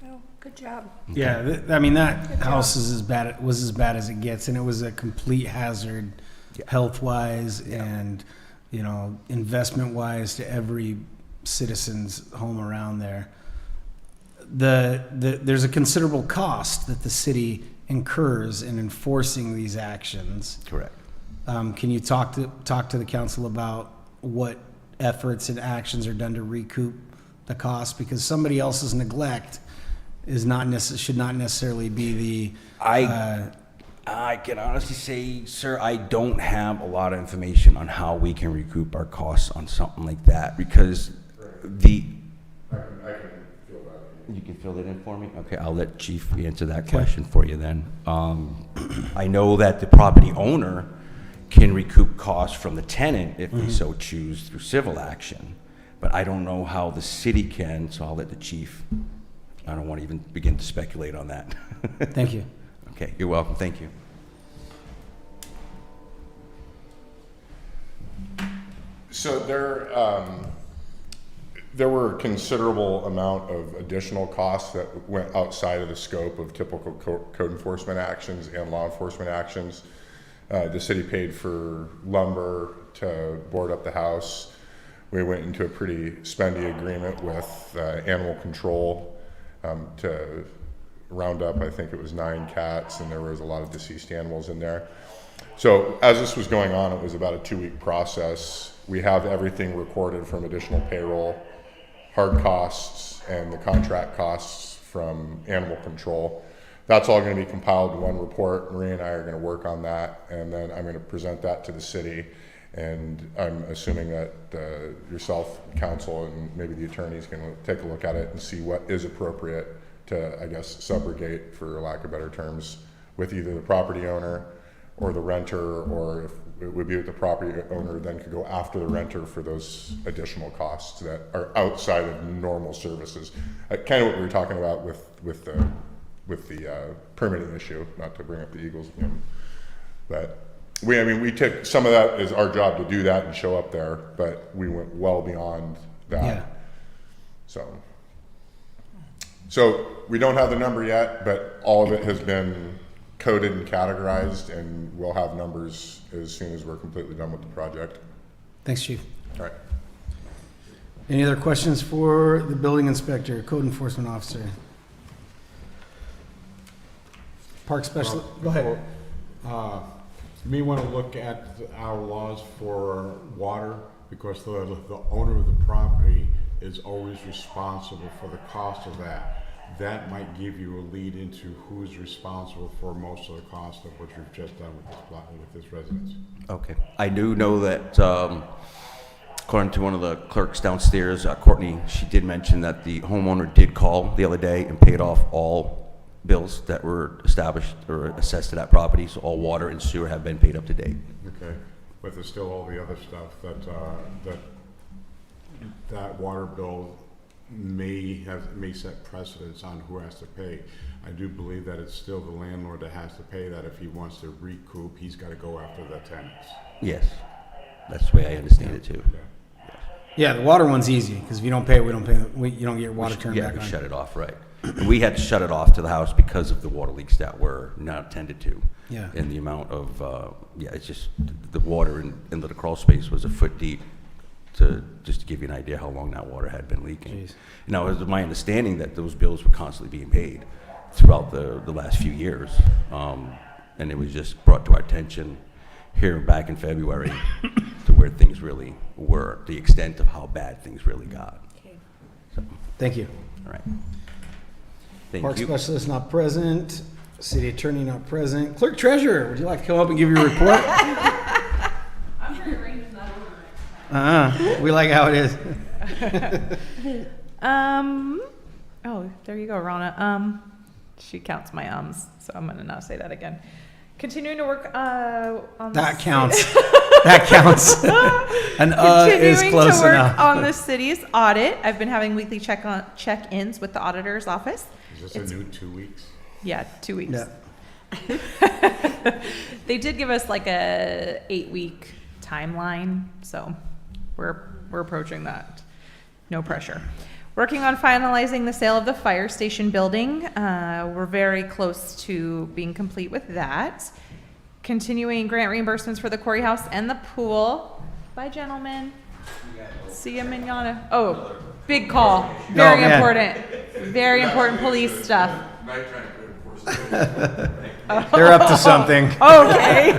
Oh, good job. Yeah, I mean, that house is was as bad as it gets, and it was a complete hazard, health-wise and, you know, investment-wise to every citizen's home around there. There's a considerable cost that the city incurs in enforcing these actions. Correct. Can you talk to the council about what efforts and actions are done to recoup the cost? Because somebody else's neglect is should not necessarily be the. I can honestly say, sir, I don't have a lot of information on how we can recoup our costs on something like that, because the. I can feel that. You can fill that in for me? Okay, I'll let Chief answer that question for you then. I know that the property owner can recoup costs from the tenant if they so choose through civil action, but I don't know how the city can, so I'll let the chief. I don't want to even begin to speculate on that. Thank you. Okay, you're welcome. Thank you. So there were a considerable amount of additional costs that went outside of the scope of typical code enforcement actions and law enforcement actions. The city paid for lumber to board up the house. We went into a pretty spendy agreement with animal control to round up, I think it was 9 cats, and there was a lot of deceased animals in there. So as this was going on, it was about a 2-week process. We have everything recorded from additional payroll, hard costs, and the contract costs from animal control. That's all going to be compiled in one report. Marie and I are going to work on that, and then I'm going to present that to the city. And I'm assuming that yourself, council, and maybe the attorney's going to take a look at it and see what is appropriate to, I guess, subrogate, for lack of better terms, with either the property owner or the renter, or if it would be with the property owner, then could go after the renter for those additional costs that are outside of normal services. Kind of what we were talking about with the permitting issue, not to bring up the Eagles again, but we took some of that as our job to do that and show up there, but we went well beyond that. Yeah. So we don't have the number yet, but all of it has been coded and categorized, and we'll have numbers as soon as we're completely done with the project. Thanks, Chief. All right. Any other questions for the building inspector, code enforcement officer? Park specialist, go ahead. You may want to look at our laws for water, because the owner of the property is always responsible for the cost of that. That might give you a lead into who's responsible for most of the cost of what you've just done with this residence. Okay. I do know that according to one of the clerks downstairs, Courtney, she did mention that the homeowner did call the other day and paid off all bills that were established or assessed to that property, so all water and sewer have been paid up to date. Okay, but there's still all the other stuff that water bill may set precedence on who has to pay. I do believe that it's still the landlord that has to pay that. If he wants to recoup, he's got to go after the tenants. Yes, that's the way I understand it too. Yeah, the water one's easy, because if you don't pay it, you don't get your water turned Yeah, back we on. shut it off, right. And we had to shut it off to the house because of the water leaks that were not attended to. Yeah. And the amount of, it's just, the water in the crawl space was a foot deep, just to give you an idea how long that water had been leaking. Jeez. Now, it was my understanding that those bills were constantly being paid throughout the last few years. And it was just brought to our attention here back in February to where things really were, the extent of how bad things really got. So, Thank you. all right. Thank Park you. specialist not present. City attorney not present. Clerk treasurer, would you like to come up and give your report? I'm sure arranging that over next time. We like how it is. Oh, there you go, Rana. She counts my ums, so I'm gonna not say that again. Continuing to work on That counts. That counts. An is continuing close to work enough. on the city's audit. I've been having weekly check-ins with the auditor's office. Is this a new 2 weeks? Yeah, 2 weeks. Yeah. They did give us like a 8-week timeline, so we're approaching that. No pressure. Working on finalizing the sale of the fire station building. We're very close to being complete with that. Continuing grant reimbursements for the Quarry House and the pool. Bye, gentlemen. See you manana. Oh, big call. Very man. important. Very important police stuff. They're up to something. Okay.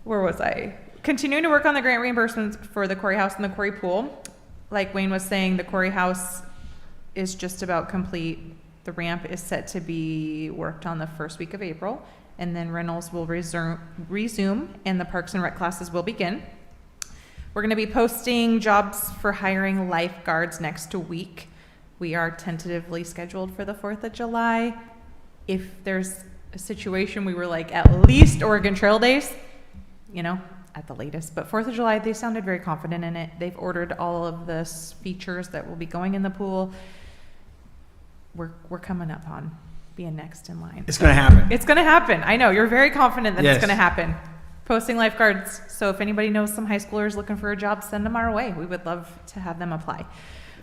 Where was I? Continuing to work on the grant reimbursements for the Quarry House and the Quarry Pool. Like Wayne was saying, the Quarry House is just about complete. The ramp is set to be worked on the first week of April, and then rentals will resume and the Parks and Rec classes will begin. We're going to be posting jobs for hiring lifeguards next week. We are tentatively scheduled for the 4th of July. If there's a situation we were like at least Oregon Trail Days, at the latest. But 4th of July, they sounded very confident in it. They've ordered all of the features that will be going in the pool. We're coming up on being next in line. It's going to happen. It's going to happen. I know. You're very confident that Yes. it's going to happen. Posting lifeguards. So if anybody knows some high schoolers looking for a job, send them our way. We would love to have them apply.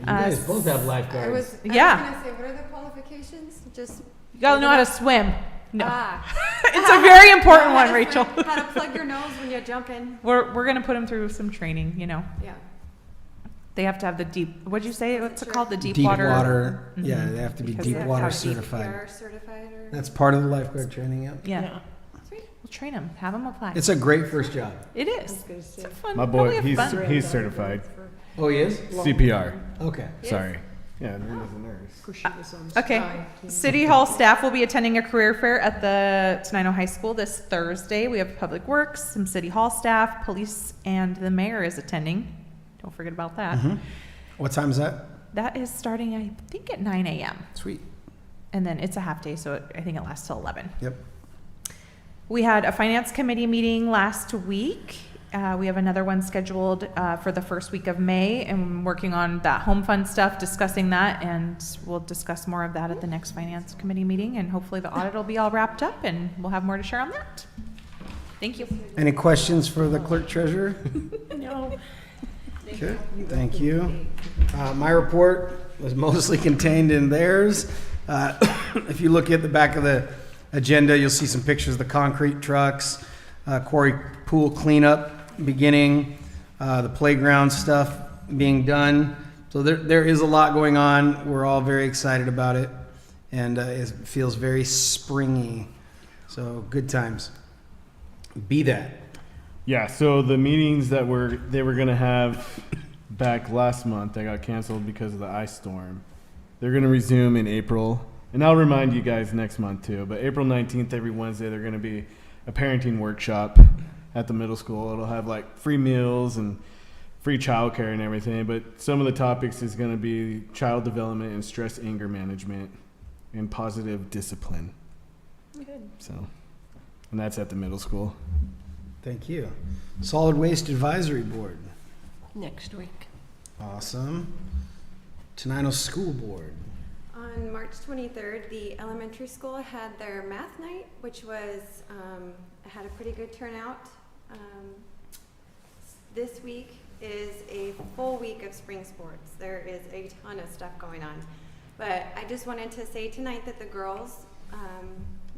You guys both have I lifeguards. was Yeah. gonna say, what are the qualifications? Just You gotta know how to swim. No. it's a very important one, Rachel. How to plug your nose when you jump in. We're gonna put them through some training, Yeah. They have to have the deep, what'd you say? What's it called? The deep Deep water? water. Mhm. Yeah, they have to be Because deep they have water to have certified. CPR certified or? That's part of the lifeguard training, yep. Yeah. Sweet. We'll train them, have them apply. It's a great first job. It is. It's a fun, My probably boy, a he's fun. he's certified. Oh, he is? CPR. Okay. Sorry. Yeah, he's a nurse. Okay. City Hall staff will be attending a career fair at the Tenino High School this Thursday. We have Public Works, some City Hall staff, police, and the mayor is attending. Don't forget about that. Mhm. What time is that? That is starting, I think, at 9 a.m. Sweet. And then it's a half day, so I think it lasts till 11. Yep. We had a finance committee meeting last week. We have another one scheduled for the first week of May, and I'm working on that home fund stuff, discussing that, and we'll discuss more of that at the next finance committee meeting, and hopefully the audit will be all wrapped up, and we'll have more to share on that. Thank you. Any questions for the clerk treasurer? No. Okay, thank you. My report was mostly contained in theirs. If you look at the back of the agenda, you'll see some pictures of the concrete trucks, quarry pool cleanup beginning, the playground stuff being done. So there is a lot going on. We're all very excited about it, and it feels very springy. So good times. Be that. Yeah, so the meetings that they were gonna have back last month, that got canceled because of the ice storm. They're gonna resume in April, and I'll remind you guys next month too. But April 19th, every Wednesday, they're gonna be a parenting workshop. at the middle school. It'll have like free meals and free childcare and everything. But some of the topics is going to be child development and stress anger management and positive discipline. Good. So, and that's at the middle school. Thank you. Solid Waste Advisory Board. Next week. Awesome. Tenino School Board. On March 23rd, the elementary school had their math night, which was, had a pretty good turnout. This week is a full week of spring sports. There is a ton of stuff going on. But I just wanted to say tonight that the girls,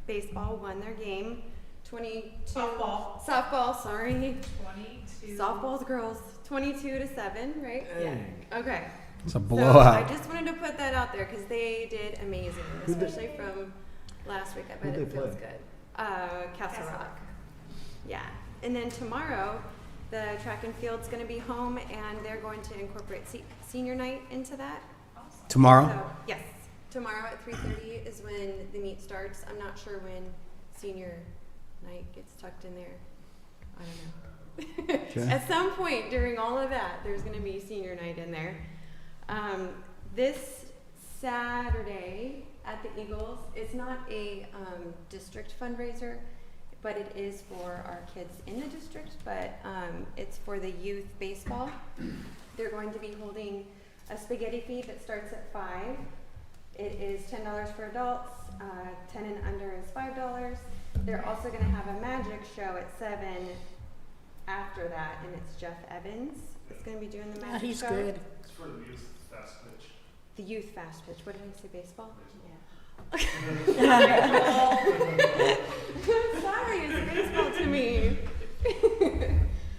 baseball won their game. 22. Softball, sorry. 22. Softball's girls, 22-7, right? Yeah. Okay. It's a So blowout. I just wanted to put that out there because they did amazing, especially from last week. I bet it feels good. Castle Rock. Yeah. And then tomorrow, the track and field's going to be home, and they're going to incorporate senior night into that. Tomorrow? So yes, tomorrow at 3:30 is when the meet starts. I'm not sure when senior night gets tucked in there. I don't know. Okay. At some point during all of that, there's going to be senior night in there. This Saturday at the Eagles, it's not a district fundraiser, but it is for our kids in the district, but it's for the youth baseball. They're going to be holding a spaghetti feed that starts at 5. It is $10 for adults, 10 and under is $5. They're also going to have a magic show at 7 after that, and it's Jeff Evans that's going to be doing the magic He's show. good. It's for the youth fast pitch. The youth fast pitch. What did I say, baseball? Sorry, it's baseball to me.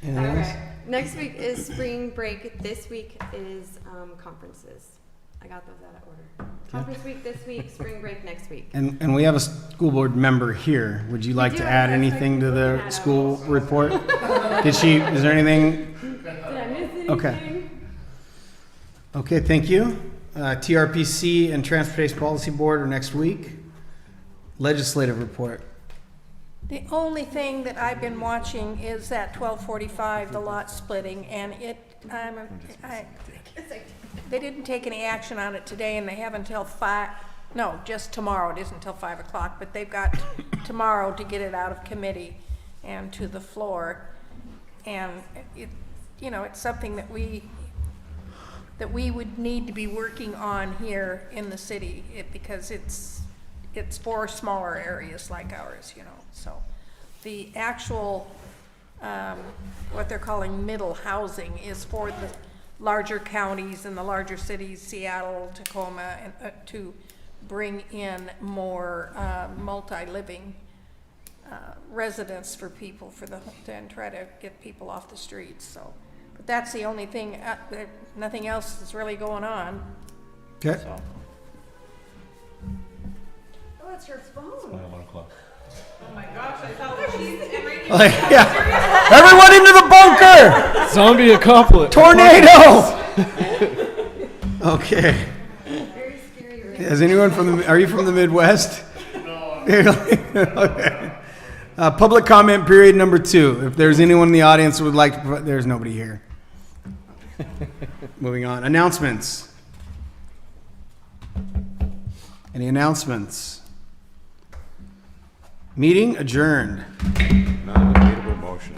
Anything All else? right. Next week is spring break. This week is conferences. I got those out of order. Conference week this week, spring break next week. And we have a school board member here. Would you like do to have add a anything to looking the at school report? Is there anything? Did I miss anything? Okay. Okay, thank you. TRPC and Transportation Policy Board are next week. Legislative report. The only thing that I've been watching is that 1245, the lot splitting, and they didn't take any action on it today, and they have until just tomorrow. It isn't until 5 o'clock, but they've got tomorrow to get it out of committee and to the floor. And it's something that we would need to be working on here in the city, because it's for smaller areas like ours, So the actual, what they're calling middle housing is for the larger counties and the larger cities, Seattle, Tacoma, and to bring in more multi-living residents for people and try to get people off the streets. So, but that's the only thing. Nothing else is really going on. Okay. So. Oh, it's your phone. Oh my gosh, I thought she's enraged. Yeah. Everyone into the bunker! Zombie accomplice. Tornado! Okay. Very scary. Right? Is anyone are you from the Midwest? No. Okay. Public comment period number 2. If there's anyone in the audience who would like to, there's nobody here. Moving on. Announcements. Any announcements? Meeting adjourned.